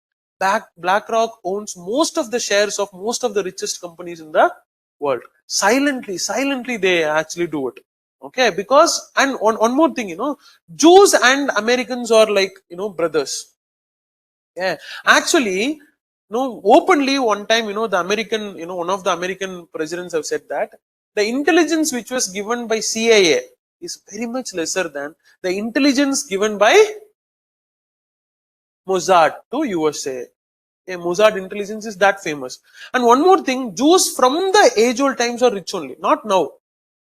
BlackRock owns most of the shares of most of the richest companies in the world. Silently they actually do it. Okay, because and one more thing, Jews and Americans are like brothers. Yeah, actually, openly one time, the American, one of the American presidents have said that the intelligence which was given by CIA is very much lesser than the intelligence given by Mossad to USA. Yeah, Mossad intelligence is that famous. And one more thing, Jews from the age-old times are rich only, not now.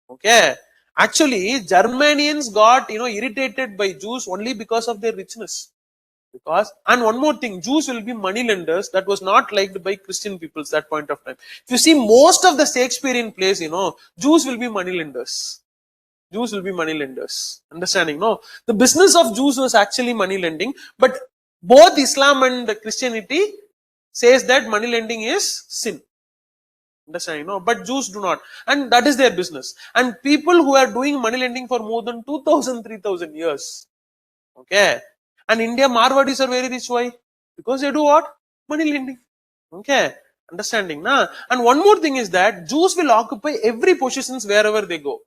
Okay, actually, Germanians got irritated by Jews only because of their richness. Because, and one more thing, Jews will be money lenders. That was not liked by Christian peoples that point of time. If you see most of the Shakespearean plays, Jews will be money lenders. Jews will be money lenders. Understanding? No, the business of Jews was actually money lending, but both Islam and Christianity says that money lending is sin. Understand? No, but Jews do not, and that is their business. And people who are doing money lending for more than 2,000, 3,000 years. Okay, and India Marwadis are very rich. Why? Because they do what? Money lending. Okay, understanding, na? And one more thing is that Jews will occupy every positions wherever they go.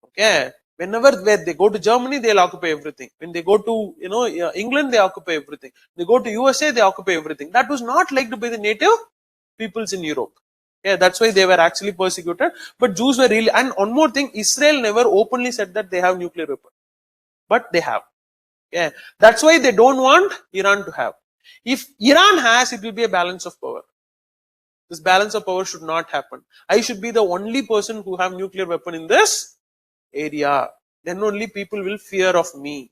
Okay, whenever where they go to Germany, they'll occupy everything. When they go to England, they occupy everything. They go to USA, they occupy everything. That was not liked by the native peoples in Europe. Yeah, that's why they were actually persecuted. But Jews were really, and one more thing, Israel never openly said that they have nuclear weapon, but they have. Yeah, that's why they don't want Iran to have. If Iran has, it will be a balance of power. This balance of power should not happen. I should be the only person who have nuclear weapon in this area. Then only people will fear of me.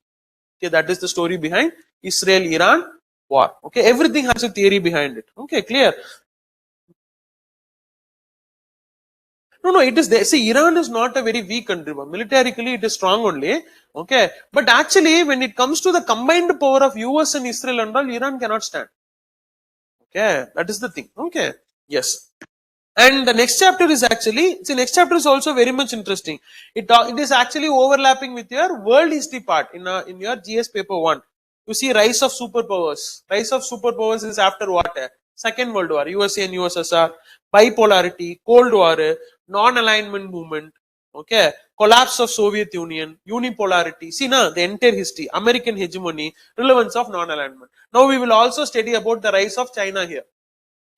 Okay, that is the story behind Israel-Iran war. Okay, everything has a theory behind it. Okay, clear. No, it is there. See, Iran is not a very weak country. Militarily, it is strong only. Okay, but actually, when it comes to the combined power of US and Israel and all, Iran cannot stand. Okay, that is the thing. Okay, yes. And the next chapter is actually, see, next chapter is also very much interesting. It is actually overlapping with your world history part in your GS paper 1. You see rise of superpowers. Rise of superpowers is after what? Second World War, USA and USSR, bipolarity, Cold War, non-alignment movement, okay, collapse of Soviet Union, unipolarity. See now the entire history, American hegemony, relevance of non-alignment. Now we will also study about the rise of China here.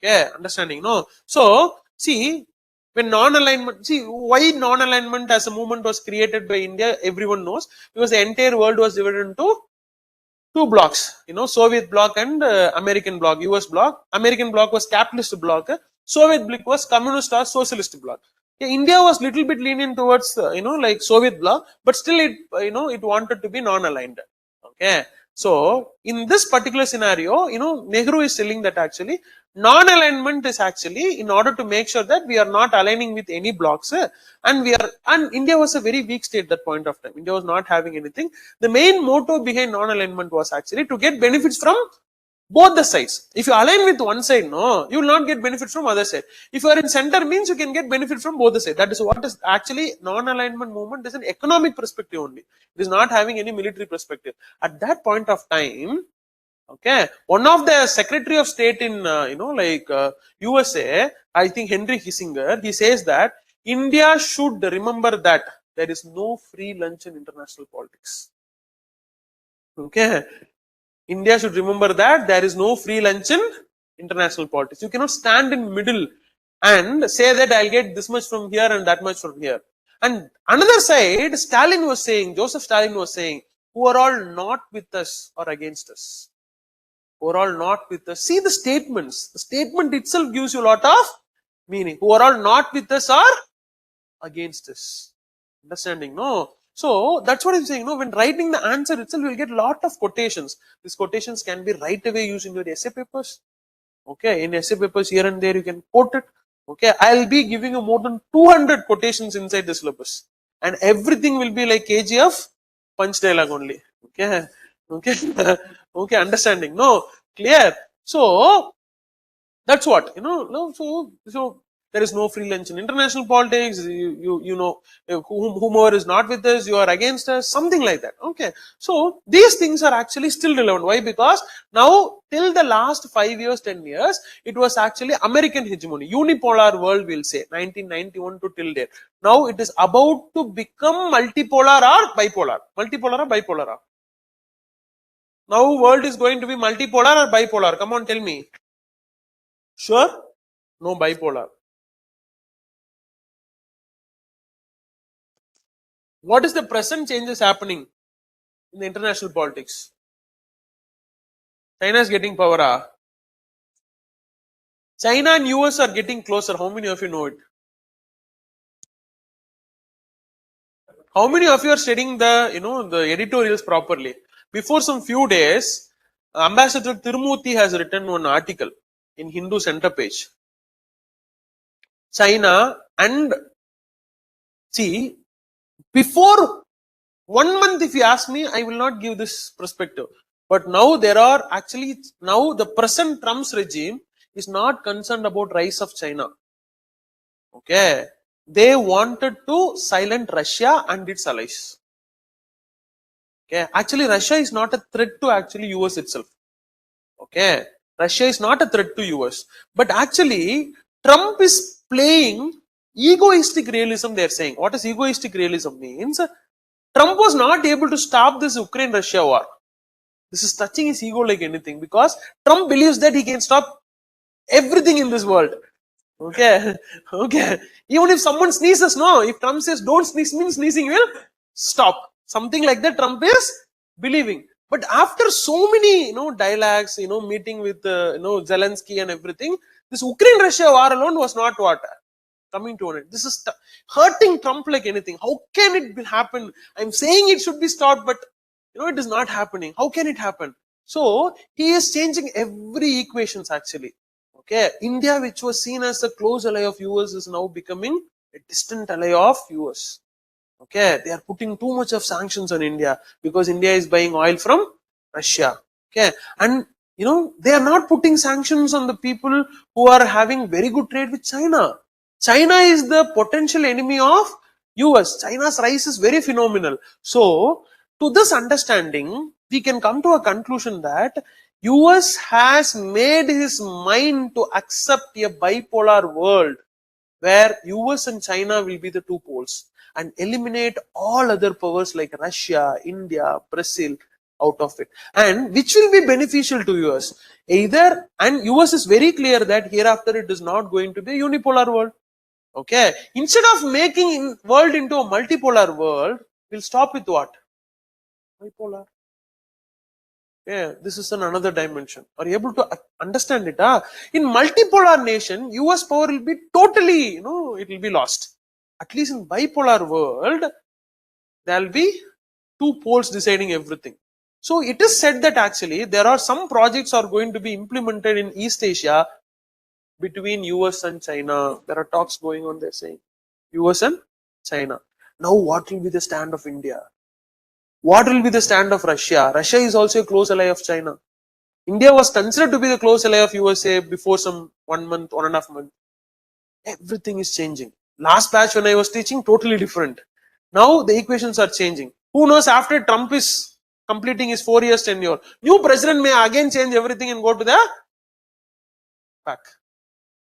Okay, understanding? No. So, see, when non-alignment, see, why non-alignment as a movement was created by India, everyone knows, because the entire world was divided into two blocks, Soviet bloc and American bloc, US bloc. American bloc was capitalist bloc, Soviet bloc was communist or socialist bloc. Okay, India was little bit lenient towards, like Soviet bloc, but still it, it wanted to be non-aligned. Okay. So, in this particular scenario, Nehru is telling that actually non-alignment is actually in order to make sure that we are not aligning with any blocks, and India was a very weak state at that point of time. India was not having anything. The main motto behind non-alignment was actually to get benefits from both the sides. If you align with one side, no, you will not get benefit from other side. If you are in center, means you can get benefit from both the side. That is what is actually non-alignment movement is an economic perspective only. It is not having any military perspective. At that point of time, okay, one of the Secretary of State in USA, I think Henry Kissinger, he says that India should remember that there is no free lunch in international politics. Okay, India should remember that there is no free lunch in international politics. You cannot stand in middle and say that I'll get this much from here and that much from here. And another side, Stalin was saying, Joseph Stalin was saying, who are all not with us or against us. Who are all not with us. See the statements. The statement itself gives you a lot of meaning. Who are all not with us or against us. Understanding? No. So that's what I'm saying. When writing the answer itself, you will get a lot of quotations. These quotations can be right away used in your essay papers. Okay, in essay papers here and there you can quote it. Okay, I'll be giving you more than 200 quotations inside the syllabus, and everything will be like KGF punch dialogue only. Okay, okay, understanding? No, clear. So that's what So there is no free lunch in international politics. Whomever is not with us, you are against us, something like that. Okay, so these things are actually still relevant. Why? Because now till the last 5 years, 10 years, it was actually American hegemony, unipolar world. We'll say 1991 to till date. Now it is about to become multipolar or bipolar. Multipolar or bipolar? Now world is going to be multipolar or bipolar? Come on, tell me. Sure? No, bipolar. What is the present changes happening in the international politics? China is getting power. China and US are getting closer. How many of you know it? How many of you are studying the editorials properly? Before some few days, Ambassador Tirumurthy has written one article in Hindu center page. China and see, before 1 month, if you ask me, I will not give this perspective. But now now the present Trump's regime is not concerned about rise of China. Okay, they wanted to silence Russia and its allies. Okay, actually Russia is not a threat to actually US itself. Okay, Russia is not a threat to US, but actually Trump is playing egoistic realism. They're saying, what is egoistic realism means? Trump was not able to stop this Ukraine-Russia war. This is touching his ego like anything, because Trump believes that he can stop everything in this world. Okay, okay. Even if someone sneezes, no. If Trump says don't sneeze, means sneezing will stop. Something like that Trump is believing. But after so many, dialogues, meeting with, Zelensky and everything, this Ukraine-Russia war alone was not what coming to it. This is hurting Trump like anything. How can it happen? I'm saying it should be stopped, but it is not happening. How can it happen? So he is changing every equations actually. Okay, India, which was seen as a close ally of US, is now becoming a distant ally of US. Okay, they are putting too much of sanctions on India because India is buying oil from Russia. Okay, and they are not putting sanctions on the people who are having very good trade with China. China is the potential enemy of US. China's rise is very phenomenal. So, to this understanding, we can come to a conclusion that US has made his mind to accept a bipolar world where US and China will be the two poles and eliminate all other powers like Russia, India, Brazil out of it, and which will be beneficial to US. Either, and US is very clear that hereafter it is not going to be a unipolar world. Okay, instead of making world into a multipolar world, we'll stop with what? Bipolar. Yeah, this is another dimension. Are you able to understand it? In multipolar nation, US power will be totally, it will be lost. At least in bipolar world, there will be two poles deciding everything. So it is said that actually there are some projects are going to be implemented in East Asia between US and China. There are talks going on, they're saying. US and China. Now what will be the stand of India? What will be the stand of Russia? Russia is also a close ally of China. India was considered to be the close ally of USA before some 1 month, 1.5 months. Everything is changing. Last batch when I was teaching, totally different. Now the equations are changing. Who knows, after Trump is completing his 4 years tenure, new president may again change everything and go to the back.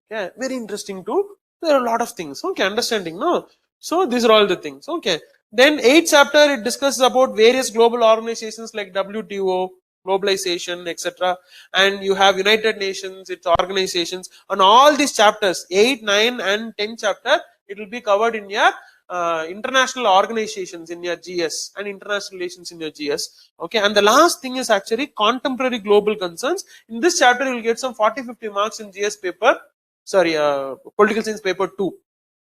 Yeah, very interesting too. There are a lot of things. Okay, understanding, no? So these are all the things. Okay. Then 8th chapter, it discusses about various global organizations like WTO, globalization, etc. And you have United Nations, its organizations, and all these chapters, 8, 9, and 10 chapter, it will be covered in your international organizations in your GS and international relations in your GS. Okay, and the last thing is actually contemporary global concerns. In this chapter, you will get some 40-50 marks in GS paper. Sorry, political science paper 2.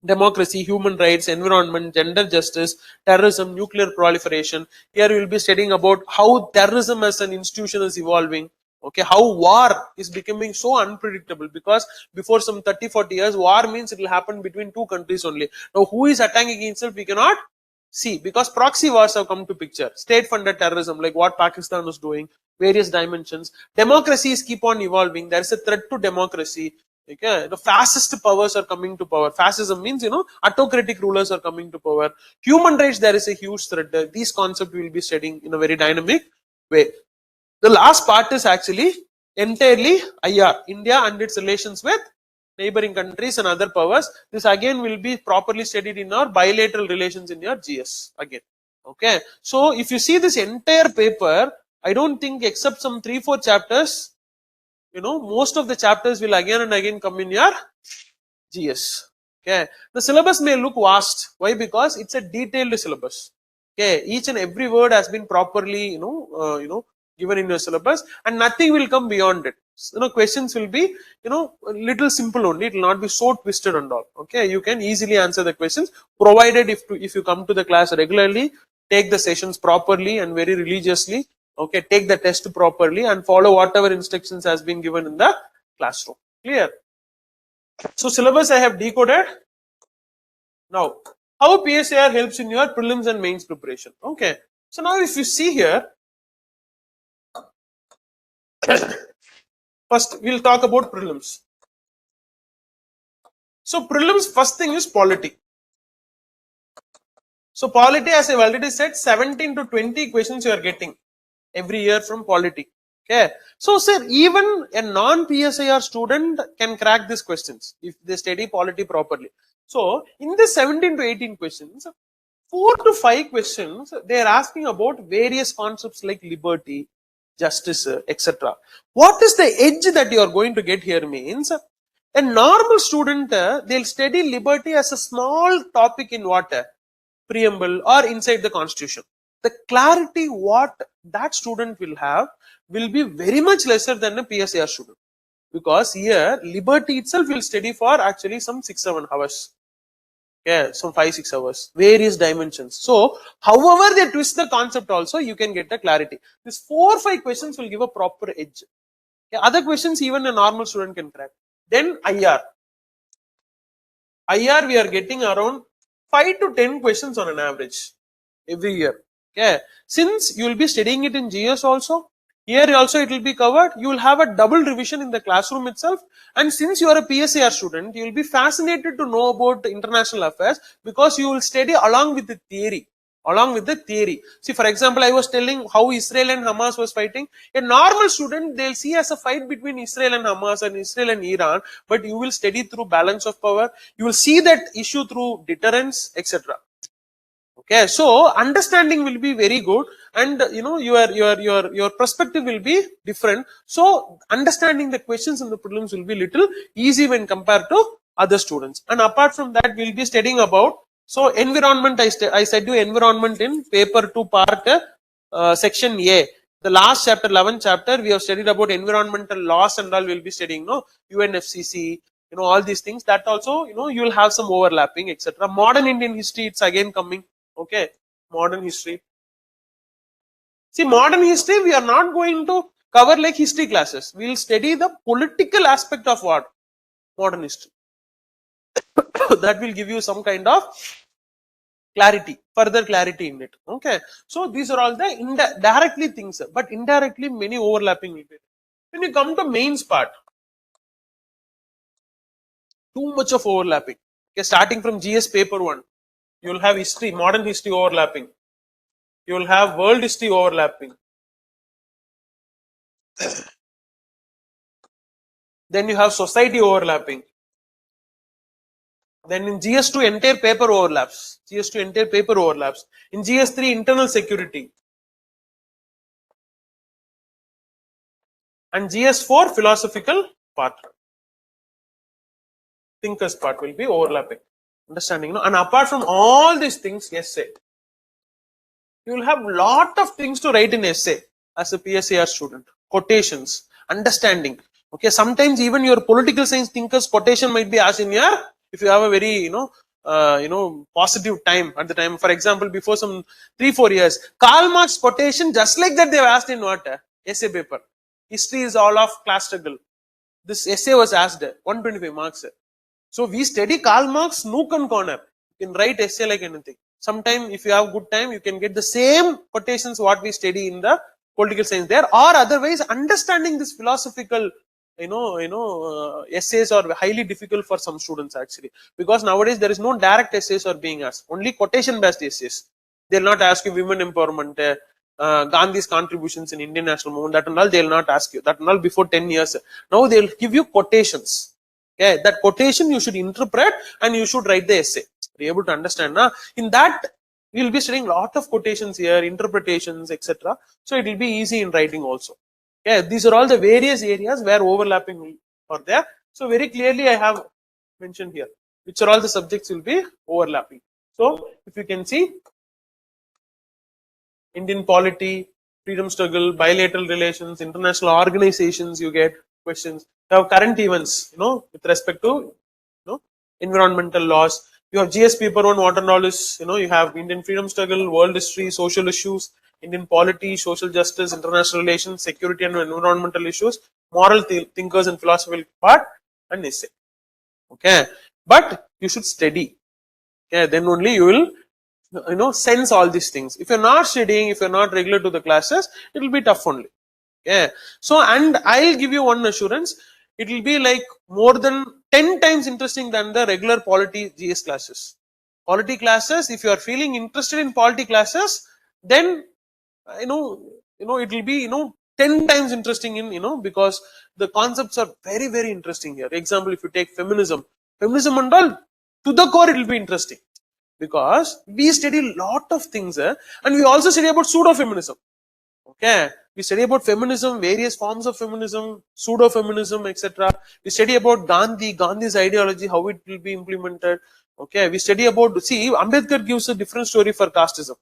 Democracy, human rights, environment, gender justice, terrorism, nuclear proliferation. Here we will be studying about how terrorism as an institution is evolving. Okay, how war is becoming so unpredictable, because before some 30-40 years, war means it will happen between two countries only. Now, who is attacking itself, we cannot see, because proxy wars have come to picture. State funded terrorism, like what Pakistan was doing, various dimensions. Democracies keep on evolving. There is a threat to democracy. Okay, the fascist powers are coming to power. Fascism means, autocratic rulers are coming to power. Human rights, there is a huge threat there. These concepts we will be studying in a very dynamic way. The last part is actually entirely IR, India and its relations with neighboring countries and other powers. This again will be properly studied in our bilateral relations in your GS again. Okay, so if you see this entire paper, I don't think except some 3-4 chapters, most of the chapters will again and again come in your GS. Okay, the syllabus may look vast. Why? Because it's a detailed syllabus. Okay, each and every word has been properly, given in your syllabus, and nothing will come beyond it. Questions will be, a little simple only. It will not be so twisted and all. Okay, you can easily answer the questions, provided if you come to the class regularly, take the sessions properly and very religiously. Okay, take the test properly and follow whatever instructions has been given in the classroom. Clear? So syllabus I have decoded. Now, how PSIR helps in your prelims and mains preparation? Okay. So now if you see here, first we'll talk about prelims. So prelims first thing is polity. So polity, as I've already said, 17 to 20 questions you are getting every year from polity. Okay. So sir, even a non-PSIR student can crack these questions if they study polity properly. So in the 17 to 18 questions, 4 to 5 questions, they are asking about various concepts like liberty, justice, etc. What is the edge that you are going to get here means, a normal student, they'll study liberty as a small topic in what? Preamble or inside the constitution. The clarity what that student will have will be very much lesser than a PSIR student, because here liberty itself will study for actually some 6-7 hours. Yeah, some 5-6 hours, various dimensions. So however they twist the concept also, you can get a clarity. These 4-5 questions will give a proper edge. Okay, other questions even a normal student can crack. Then IR we are getting around 5 to 10 questions on an average every year. Okay, since you will be studying it in GS also, here also it will be covered. You will have a double revision in the classroom itself, and since you are a PSIR student, you will be fascinated to know about international affairs, because you will study along with the theory. See, for example, I was telling how Israel and Hamas was fighting. A normal student, they'll see as a fight between Israel and Hamas and Israel and Iran, but you will study through balance of power. You will see that issue through deterrence, etc. Okay, so understanding will be very good, and your perspective will be different. So understanding the questions in the prelims will be little easy when compared to other students. And apart from that, we'll be studying about, so environment. I said you environment in paper 2 part section A. The last chapter, 11th chapter, we have studied about environmental laws and all. We'll be studying UNFCC, all these things. That also, you will have some overlapping, etc. Modern Indian history, it's again coming. Okay, modern history. See, modern history, we are not going to cover like history classes. We will study the political aspect of what? Modern history. That will give you some kind of clarity, further clarity in it. Okay, so these are all the directly things, but indirectly many overlapping will be. When you come to mains part, too much of overlapping. Okay, starting from GS paper 1, you will have history, modern history overlapping. You will have world history overlapping. Then you have society overlapping. Then in GS2 entire paper overlaps. GS2 entire paper overlaps. In GS3 internal security. And GS4 philosophical part. Thinkers part will be overlapping. Understanding, no? And apart from all these things, essay. You will have lot of things to write in essay as a PSIR student. Quotations, understanding. Okay, sometimes even your political science thinkers quotation might be asked in your, if you have a very positive time at the time. For example, before some 3-4 years, Karl Marx quotation just like that they were asked in what? Essay paper. History is all of class struggle. This essay was asked 125 marks. So we study Karl Marx nook and corner. You can write essay like anything. Sometime if you have good time, you can get the same quotations what we study in the political science there, or otherwise understanding this philosophical essays are highly difficult for some students actually, because nowadays there is no direct essays are being asked, only quotation based essays. They'll not ask you women empowerment, Gandhi's contributions in Indian national movement, that and all they'll not ask you, that and all before 10 years. Now they'll give you quotations. Okay, that quotation you should interpret and you should write the essay. Be able to understand. In that, we will be studying lot of quotations here, interpretations, etc. So it will be easy in writing also. Yeah, these are all the various areas where overlapping are there. So very clearly I have mentioned here, which are all the subjects will be overlapping. So if you can see, Indian polity, freedom struggle, bilateral relations, international organizations, you get questions. You have current events, with respect to, environmental laws. You have GS paper 1, what and all is, you have Indian freedom struggle, world history, social issues, Indian polity, social justice, international relations, security and environmental issues, moral thinkers and philosophical part, and essay. Okay, but you should study. Okay, then only you will sense all these things. If you're not studying, if you're not regular to the classes, it will be tough only. Yeah, so and I'll give you one assurance, it will be like more than 10 times interesting than the regular polity GS classes. Polity classes, if you are feeling interested in polity classes, then you know, it will be 10 times interesting in because the concepts are very very interesting here. Example, if you take feminism and all, to the core it will be interesting because we study a lot of things, and we also study about pseudo feminism. Okay, we study about feminism, various forms of feminism, pseudo feminism, etc. We study about Gandhi's ideology, how it will be implemented. Okay, we study about, see, Ambedkar gives a different story for casteism.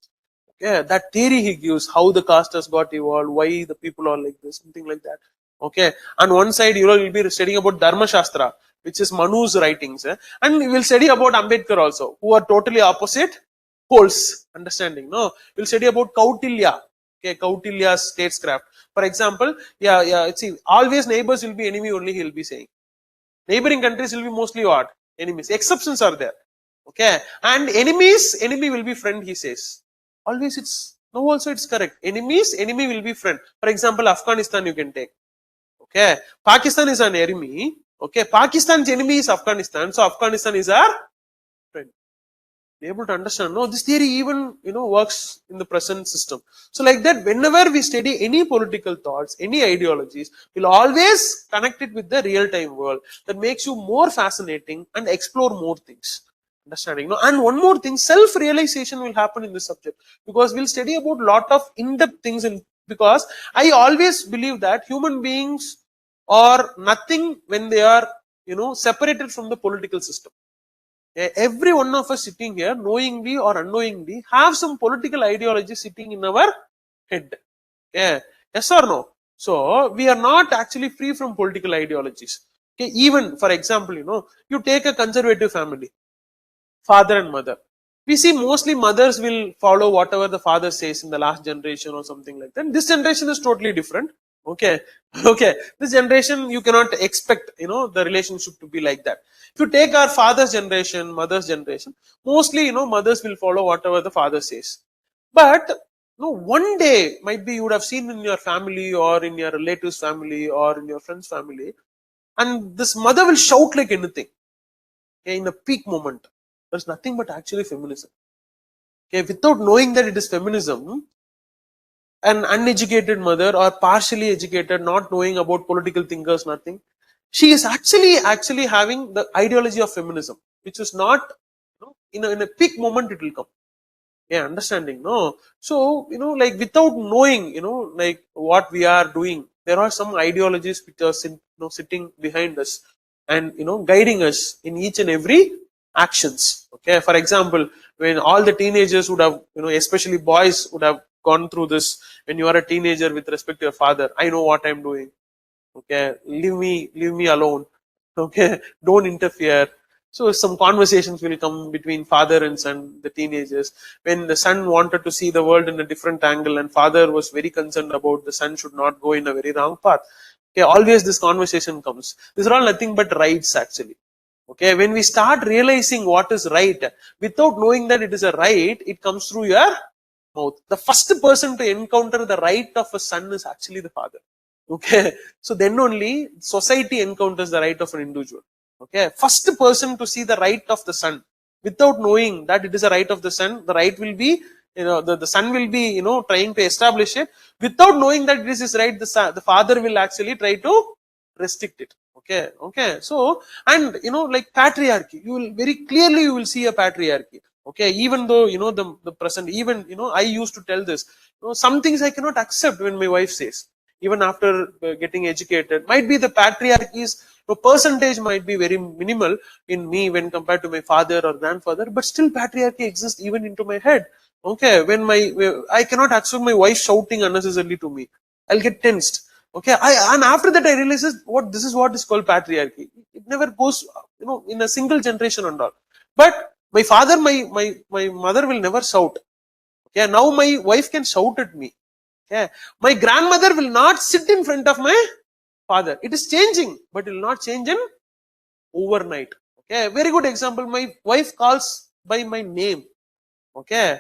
Okay, that theory he gives, how the caste has got evolved, why the people are like this, something like that. Okay, on one side, you'll be studying about Dharma Shastra, which is Manu's writings, and we will study about Ambedkar also, who are totally opposite poles. Understanding? No, we'll study about Kautilya. Okay, Kautilya's statescraft. For example, yeah. See, always neighbors will be enemy only. He'll be saying neighboring countries will be mostly what? Enemies. Exceptions are there. Okay, and enemy will be friend. He says always. It's now also it's correct. Enemy will be friend. For example, Afghanistan you can take. Okay, Pakistan is an enemy. Okay, Pakistan's enemy is Afghanistan. So Afghanistan is our friend. Able to understand, no, this theory even works in the present system. So like that, whenever we study any political thoughts, any ideologies, we'll always connect it with the real time world. That makes you more fascinating and explore more things. Understanding, no? And one more thing, self realization will happen in this subject, because we'll study about lot of in-depth things. In because I always believe that human beings are nothing when they are separated from the political system. Every one of us sitting here, knowingly or unknowingly, have some political ideology sitting in our head. Yeah. Yes or no? So we are not actually free from political ideologies. Okay. Even for example, you take a conservative family, father and mother. We see mostly mothers will follow whatever the father says in the last generation or something like that. This generation is totally different. Okay. Okay. This generation, you cannot expect, the relationship to be like that. If you take our father's generation, mother's generation, mostly, mothers will follow whatever the father says. But, one day, might be you would have seen in your family or in your relative's family or in your friend's family, and this mother will shout like anything. Okay, in a peak moment. There's nothing but actually feminism. Okay, without knowing that it is feminism, an uneducated mother or partially educated, not knowing about political thinkers, nothing, she is actually having the ideology of feminism, which is not, in a peak moment it will come. Yeah, understanding, no? So, like without knowing, like what we are doing, there are some ideologies which are sitting behind us and, guiding us in each and every actions. Okay, for example, when all the teenagers would have, especially boys would have gone through this. When you are a teenager with respect to your father, I know what I'm doing. Okay, leave me alone. Okay, don't interfere. So some conversations will come between father and son, the teenagers. When the son wanted to see the world in a different angle and father was very concerned about the son should not go in a very wrong path. Okay, always this conversation comes. These are all nothing but rights actually. Okay, when we start realizing what is right, without knowing that it is a right, it comes through your mouth. The first person to encounter the right of a son is actually the father. Okay, so then only society encounters the right of an individual. Okay, first person to see the right of the son, without knowing that it is a right of the son, the right will be, the son will be, trying to establish it. Without knowing that this is right, the father will actually try to restrict it. Okay, so, and like patriarchy, you will very clearly you will see a patriarchy. Okay, even though the present, even I used to tell this, some things I cannot accept when my wife says, even after getting educated, might be the patriarchy's percentage might be very minimal in me when compared to my father or grandfather, but still patriarchy exists even into my head. Okay, when I cannot accept my wife shouting unnecessarily to me, I'll get tensed. Okay, and after that I realized what this is what is called patriarchy. It never goes, in a single generation and all. But my father, my mother will never shout. Okay, now my wife can shout at me. Okay, my grandmother will not sit in front of my father. It is changing, but it will not change in overnight. Okay, very good example. My wife calls by my name. Okay,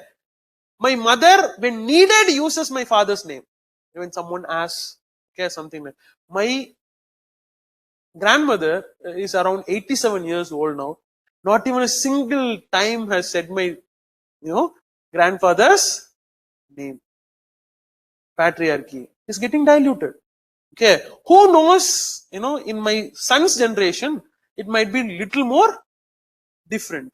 my mother, when needed, uses my father's name. When someone asks, okay, something like my grandmother is around 87 years old now. Not even a single time has said my, grandfather's name. Patriarchy is getting diluted. Okay, who knows? In my son's generation, it might be little more different.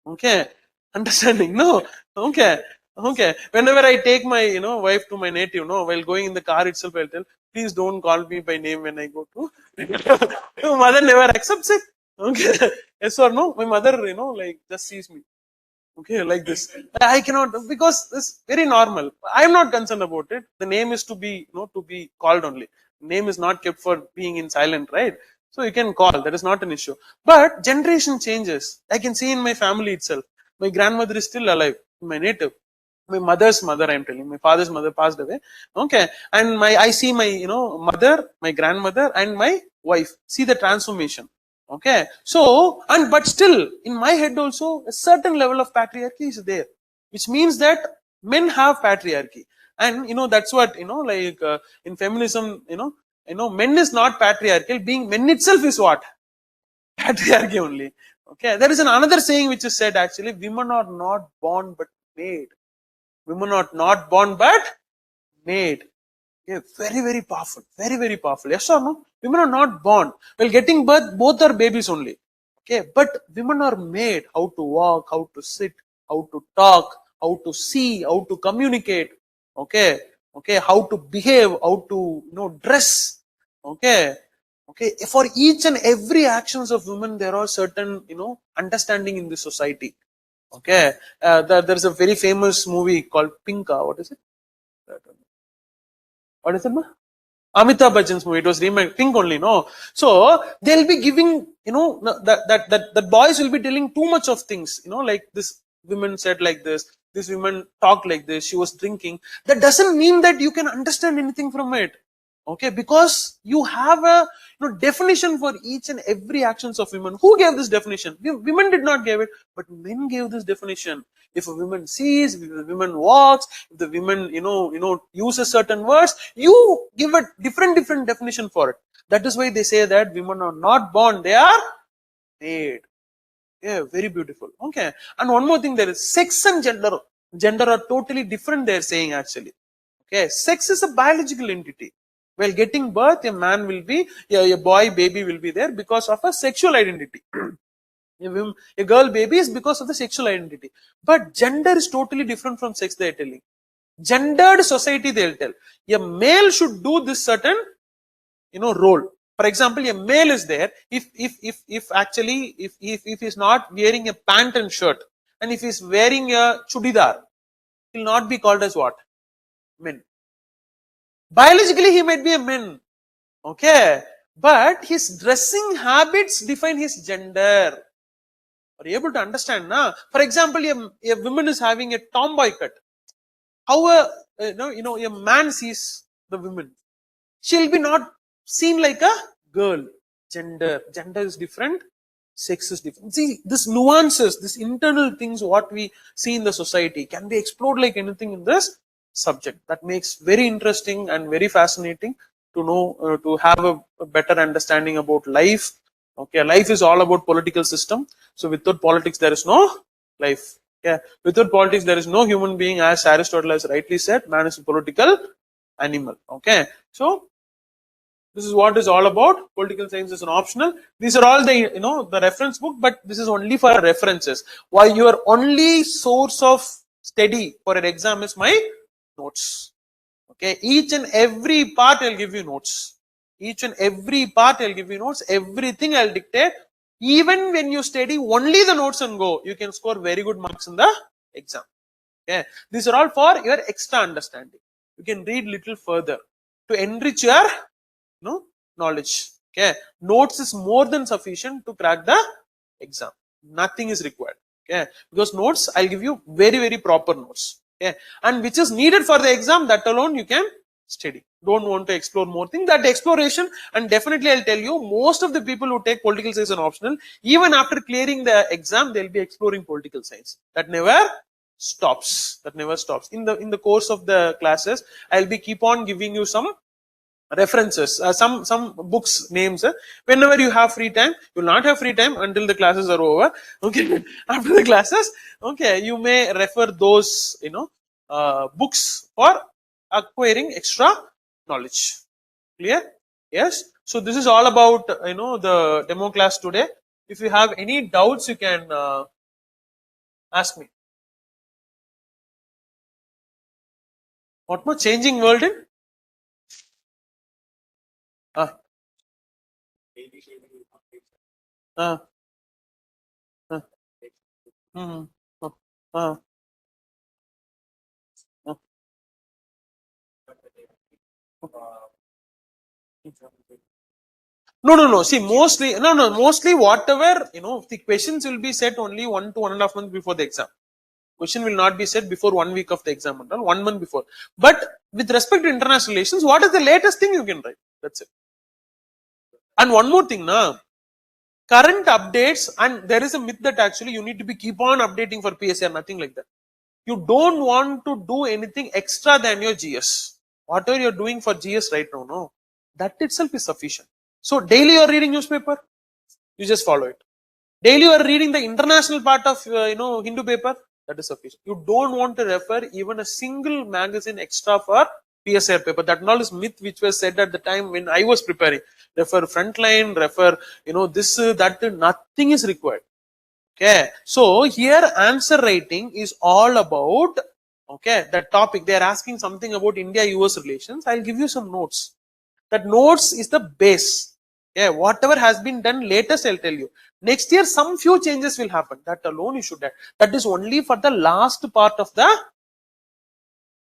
Okay, understanding? No. Okay, okay. Whenever I take my wife to my native, while going in the car itself, I'll tell, please don't call me by name when I go to. My mother never accepts it. Okay, yes or no? My mother, like just sees me. Okay, like this. I cannot, because this very normal. I am not concerned about it. The name is to be, to be called only. Name is not kept for being in silent, right? So you can call, that is not an issue. But generation changes. I can see in my family itself. My grandmother is still alive, my native. My mother's mother, I'm telling, my father's mother passed away. Okay, and I see my, mother, my grandmother, and my wife. See the transformation. Okay, so, and but still in my head also a certain level of patriarchy is there, which means that men have patriarchy. And that's what, like in feminism, men is not patriarchal. Being men itself is what? Patriarchy only. Okay, there is another saying which is said, actually, women are not born but made. Women are not born but made. Okay, very, very powerful. Very, very powerful. Yes or no? Women are not born. Well, getting birth, both are babies only. Okay, but women are made how to walk, how to sit, how to talk, how to see, how to communicate. Okay, okay, how to behave, how to dress. Okay, okay. For each and every actions of women, there are certain understanding in the society. Okay, there's a very famous movie called Pinka. What is it? What is it, ma? Amitabh Bachchan's movie. It was remade Pink only, no. So they'll be giving, that boys will be telling too much of things, like this women said like this woman talked like this, she was drinking. That doesn't mean that you can understand anything from it. Okay, because you have a definition for each and every actions of women. Who gave this definition? Women did not give it, but men gave this definition. If a woman sees, if a woman walks, if the women uses certain words, you give a different definition for it. That is why they say that women are not born, they are made. Yeah, very beautiful. Okay, and one more thing, there is sex and gender are totally different, they're saying, actually. Okay, sex is a biological entity. While getting birth, a man will be, a boy baby will be there because of a sexual identity. A girl baby is because of the sexual identity. But gender is totally different from sex, they're telling. Gendered society, they'll tell. A male should do this certain, role. For example, a male is there. If actually, if he's not wearing a pant and shirt, and if he's wearing a chudidar, he'll not be called as what? Men. Biologically, he might be a man. Okay. But his dressing habits define his gender. Are you able to understand? Na? For example, a woman is having a tomboy cut. How a man sees the woman, she'll be not seen like a girl. Gender is different, sex is different. See, this nuances, this internal things what we see in the society can be explored like anything in this subject. That makes very interesting and very fascinating to know, to have a better understanding about life. Okay, life is all about political system. So without politics, there is no life. Yeah, without politics, there is no human being. As Aristotle has rightly said, man is a political animal. Okay, so this is what is all about. Political science is an optional. These are all the the reference book, but this is only for references. Why your only source of study for an exam is my notes. Okay, each and every part I'll give you notes. Each and every part I'll give you notes. Everything I'll dictate. Even when you study only the notes and go, you can score very good marks in the exam. Okay, these are all for your extra understanding. You can read little further to enrich your knowledge. Okay, notes is more than sufficient to crack the exam. Nothing is required. Okay, because notes I'll give you very proper notes. Okay, and which is needed for the exam, that alone you can study. Don't want to explore more things, that exploration. And definitely I'll tell you, most of the people who take political science and optional, even after clearing the exam, they'll be exploring political science. That never stops. That never stops. In the course of the classes, I'll be keep on giving you some references, some books names. Whenever you have free time, you will not have free time until the classes are over. Okay, after the classes, okay, you may refer those books for acquiring extra knowledge. Clear? Yes. So this is all about the demo class today. If you have any doubts, you can ask me. What more changing world in? Uh, uh, uh, mm, uh, uh, uh, No. See, mostly, no. Mostly, whatever the questions will be set only 1 to 1.5 months before the exam. Question will not be set before 1 week of the exam, 1 month before. But with respect to international relations, what is the latest thing you can write? That's it. And one more thing, now current updates, and there is a myth that actually you need to be keep on updating for PSIR, nothing like that. You don't want to do anything extra than your GS. Whatever you're doing for GS right now, no, that itself is sufficient. So daily you're reading newspaper, you just follow it. Daily you are reading the international part of Hindu paper, that is sufficient. You don't want to refer even a single magazine extra for PSIR paper. That all is myth which was said at the time when I was preparing. Refer frontline, refer this, that, nothing is required. Okay, so here answer writing is all about that topic. They are asking something about India-US relations. I'll give you some notes. That notes is the base. Yeah, whatever has been done latest, I'll tell you. Next year, some few changes will happen. That alone you should have. That is only for the last part of the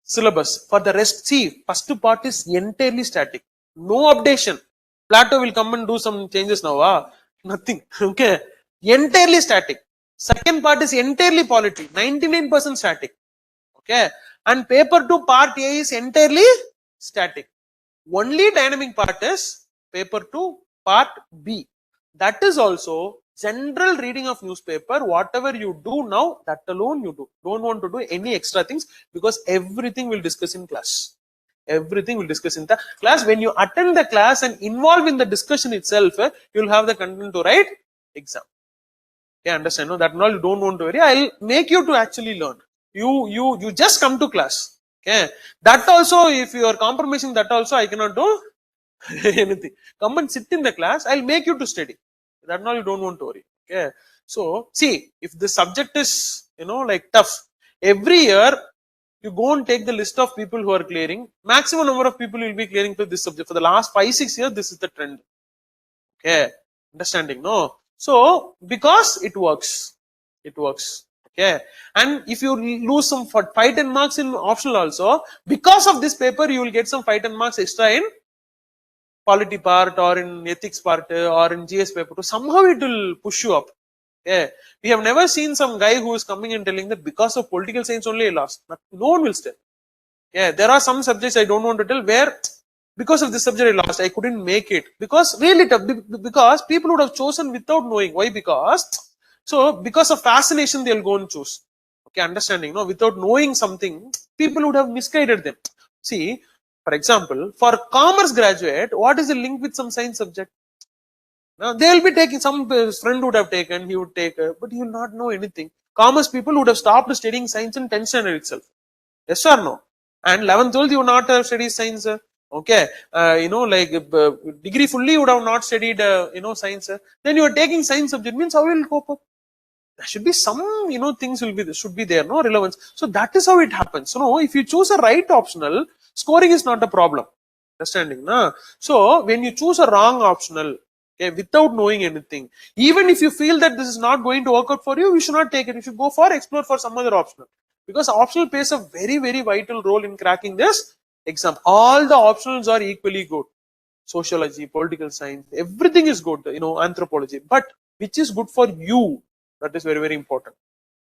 syllabus. For the rest, see, first part is entirely static. No updation. Plato will come and do some changes now. Nothing. Okay. Entirely static. Second part is entirely polity. 99% static. Okay. And paper 2 part A is entirely static. Only dynamic part is paper 2 part B. That is also general reading of newspaper. Whatever you do now, that alone you do. Don't want to do any extra things, because everything will discuss in class. Everything will discuss in the class. When you attend the class and involve in the discussion itself, you will have the content to write exam. Okay, understand? No, that all you don't want to worry. I'll make you to actually learn. You just come to class. Okay, that also, if you are compromising, that also I cannot do anything. Come and sit in the class. I'll make you to study. That all you don't want to worry. Okay. So see, if the subject is like tough, every year you go and take the list of people who are clearing. Maximum number of people will be clearing to this subject. For the last 5-6 years, this is the trend. Okay, understanding? No. So because it works, okay. And if you lose some 5-10 marks in optional also, because of this paper, you will get some 5-10 marks extra in polity part or in ethics part or in GS paper. So somehow it will push you up. Yeah, we have never seen some guy who is coming and telling that because of political science only I lost. No one will tell. Yeah, there are some subjects I don't want to tell where because of this subject I lost. I couldn't make it because really tough, because people would have chosen without knowing. Why? Because of fascination they'll go and choose. Okay, understanding? No, without knowing something, people would have misguided them. See, for example, for commerce graduate, what is the link with some science subject? Now they will be taking, some friend would have taken, he would take, but he will not know anything. Commerce people would have stopped studying science in 10th standard itself. Yes or no? And 11th, 12th, you would not have studied science. Okay, degree fully you would have not studied, science. Then you are taking science subject, means how will you cope up? There should be some, things should be there, no relevance. So that is how it happens. So no, if you choose a right optional, scoring is not a problem. Understanding, na? So when you choose a wrong optional, okay, without knowing anything, even if you feel that this is not going to work out for you, you should not take it. You should explore for some other optional, because optional plays a very, very vital role in cracking this exam. All the optionals are equally good. Sociology, political science, everything is good, anthropology, but which is good for you? That is very, very important.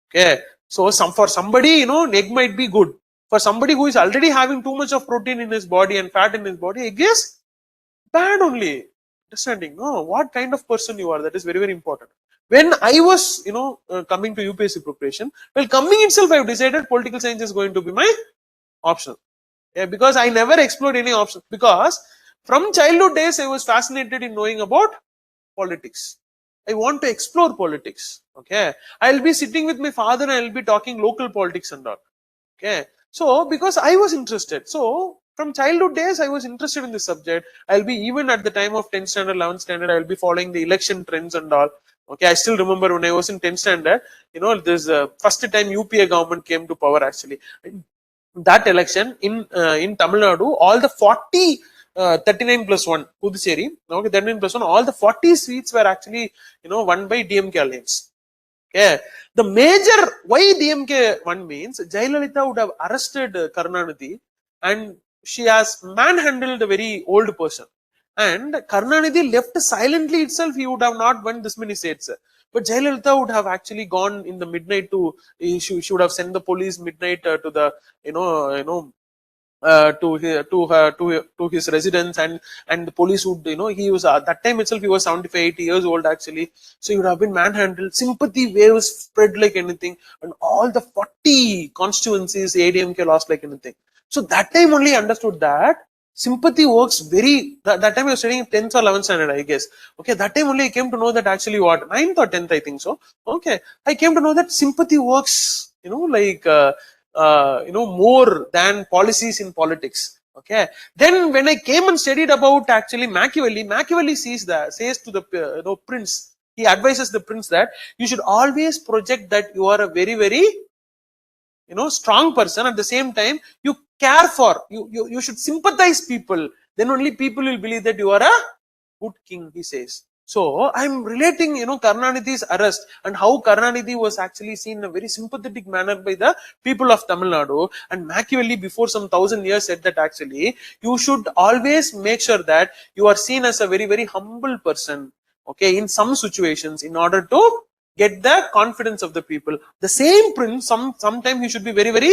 Okay, so for somebody, egg might be good. For somebody who is already having too much of protein in his body and fat in his body, egg is bad only. Understanding? No, what kind of person you are, that is very, very important. When I was, coming to UPSC preparation, well, coming itself, I have decided political science is going to be my option. Yeah, because I never explored any option. Because From childhood days, I was fascinated in knowing about politics. I want to explore politics. Okay, I'll be sitting with my father and I'll be talking local politics and all. Okay, so because I was interested, so from childhood days I was interested in this subject. I'll be even at the time of 10th standard, 11th standard, I'll be following the election trends and all. Okay, I still remember when I was in 10th standard, this first time UPA government came to power actually. That election in Tamil Nadu, all the 40 39 plus 1 Puducherry, okay, 39 plus 1, all the 40 seats were actually won by DMK alliance. Okay, the major why DMK won means Jayalalitha would have arrested Karunanidhi and she has manhandled a very old person, and Karunanidhi left silently itself, he would have not won this many seats. But Jayalalitha would have actually gone in the midnight to, she would have sent the police midnight to the to his residence, and the police would, he was at that time itself he was 75 80 years old actually, so he would have been manhandled. Sympathy waves spread like anything, and all the 40 constituencies ADMK lost like anything. So that time only I understood that sympathy works very, that time I was studying 10th or 11th standard, I guess. Okay, that time only I came to know that actually what, 9th or 10th I think so. Okay, I came to know that sympathy works, more than policies in politics. Okay, then when I came and studied about actually Machiavelli says to the prince, he advises the prince that you should always project that you are a very, very strong person. At the same time, you care for, you should sympathize people, then only people will believe that you are a good king, he says. So I'm relating, Karunanidhi's arrest and how Karunanidhi was actually seen in a very sympathetic manner by the people of Tamil Nadu. And Machiavelli before some 1000 years said that actually you should always make sure that you are seen as a very, very humble person. Okay, in some situations, in order to get the confidence of the people. The same prince, sometimes he should be very, very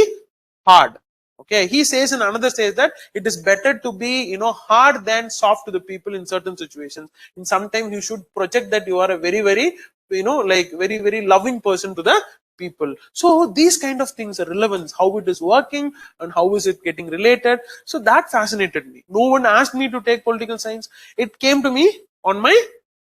hard. Okay, he says in another says that it is better to be hard than soft to the people in certain situations. In sometimes you should project that you are a very, very very, very loving person to the people. So these kind of things are relevance, how it is working and how is it getting related. So that fascinated me. No one asked me to take political science. It came to me on my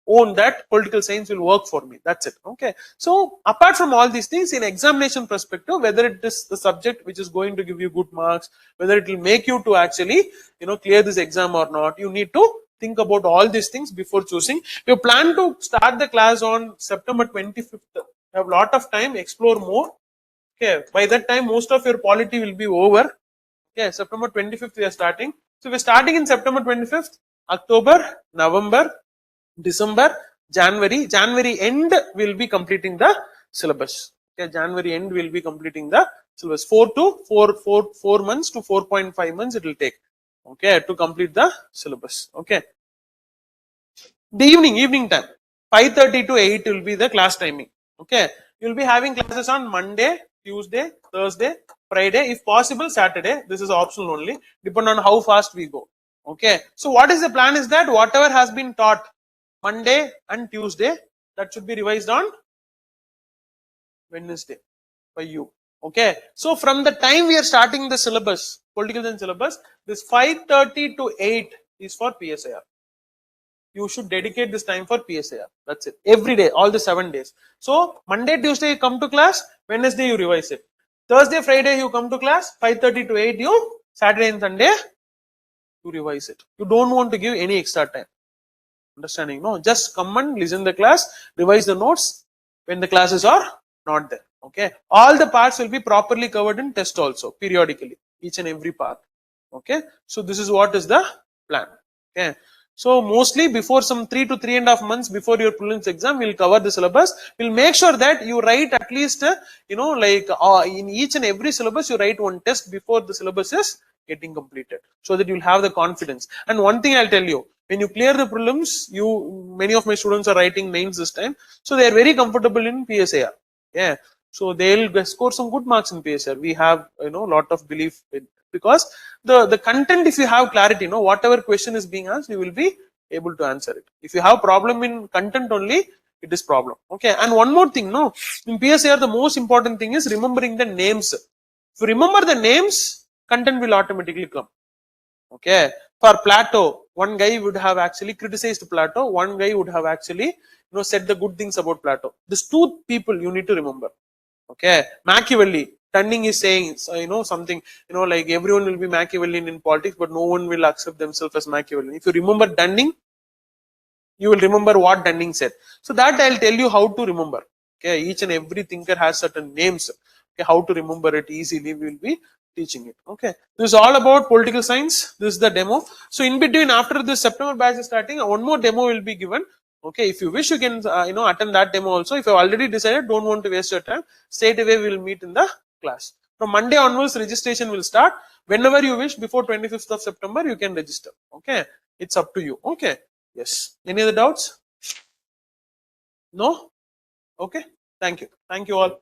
own that political science will work for me. That's it. Okay. So apart from all these things, in examination perspective, whether it is the subject which is going to give you good marks, whether it will make you to actually clear this exam or not, you need to think about all these things before choosing. We plan to start the class on September 25th. You have a lot of time, explore more. Okay. By that time, most of your polity will be over. Okay. September 25th we are starting. So we're starting in September 25th, October, November, December, January end will be completing the syllabus. Okay, January end will be completing the syllabus. 4 months to 4.5 months it will take. Okay, to complete the syllabus. Okay. The evening time, 5:30 to 8 will be the class timing. Okay, you will be having classes on Monday, Tuesday, Thursday, Friday, if possible Saturday. This is optional only, depend on how fast we go. Okay, so what is the plan is that whatever has been taught Monday and Tuesday, that should be revised on Wednesday by you. Okay, so from the time we are starting the syllabus, political science syllabus, this 5:30 to 8 is for PSIR. You should dedicate this time for PSIR. That's it. Every day, all the 7 days. So Monday, Tuesday you come to class, Wednesday you revise it. Thursday, Friday you come to class, 5:30 to 8 you, Saturday and Sunday you revise it. You don't want to give any extra time. Understanding? No, just come and listen the class, revise the notes when the classes are not there. Okay, all the parts will be properly covered in test also periodically, each and every part. Okay, so this is what is the plan. Okay, so mostly before some 3 to 3.5 months before your prelims exam, we'll cover the syllabus. We'll make sure that you write at least in each and every syllabus you write one test before the syllabus is getting completed, so that you'll have the confidence. And one thing I'll tell you, when you clear the prelims, many of my students are writing mains this time, so they are very comfortable in PSIR. Yeah, so they'll score some good marks in PSIR. We have lot of belief in, because the content, if you have clarity, whatever question is being asked, you will be able to answer it. If you have problem in content only, it is problem. Okay, and one more thing, in PSIR the most important thing is remembering the names. If you remember the names, content will automatically come. Okay, for Plato, one guy would have actually criticized Plato, one guy would have actually said the good things about Plato. These two people you need to remember. Okay, Machiavelli, Tunning is saying something like everyone will be Machiavellian in politics, but no one will accept themselves as Machiavellian. If you remember Dunning, you will remember what Dunning said. So that I'll tell you how to remember. Okay, each and every thinker has certain names. Okay, how to remember it easily, we will be teaching it. Okay, this is all about political science. This is the demo. So in between, after this September batch is starting, one more demo will be given. Okay, if you wish, you can attend that demo also. If you have already decided, don't want to waste your time, straight away we will meet in the class. From Monday onwards, registration will start. Whenever you wish, before 25th of September, you can register. Okay, it's up to you. Okay. Yes. Any other doubts? No? Okay. Thank you. Thank you all.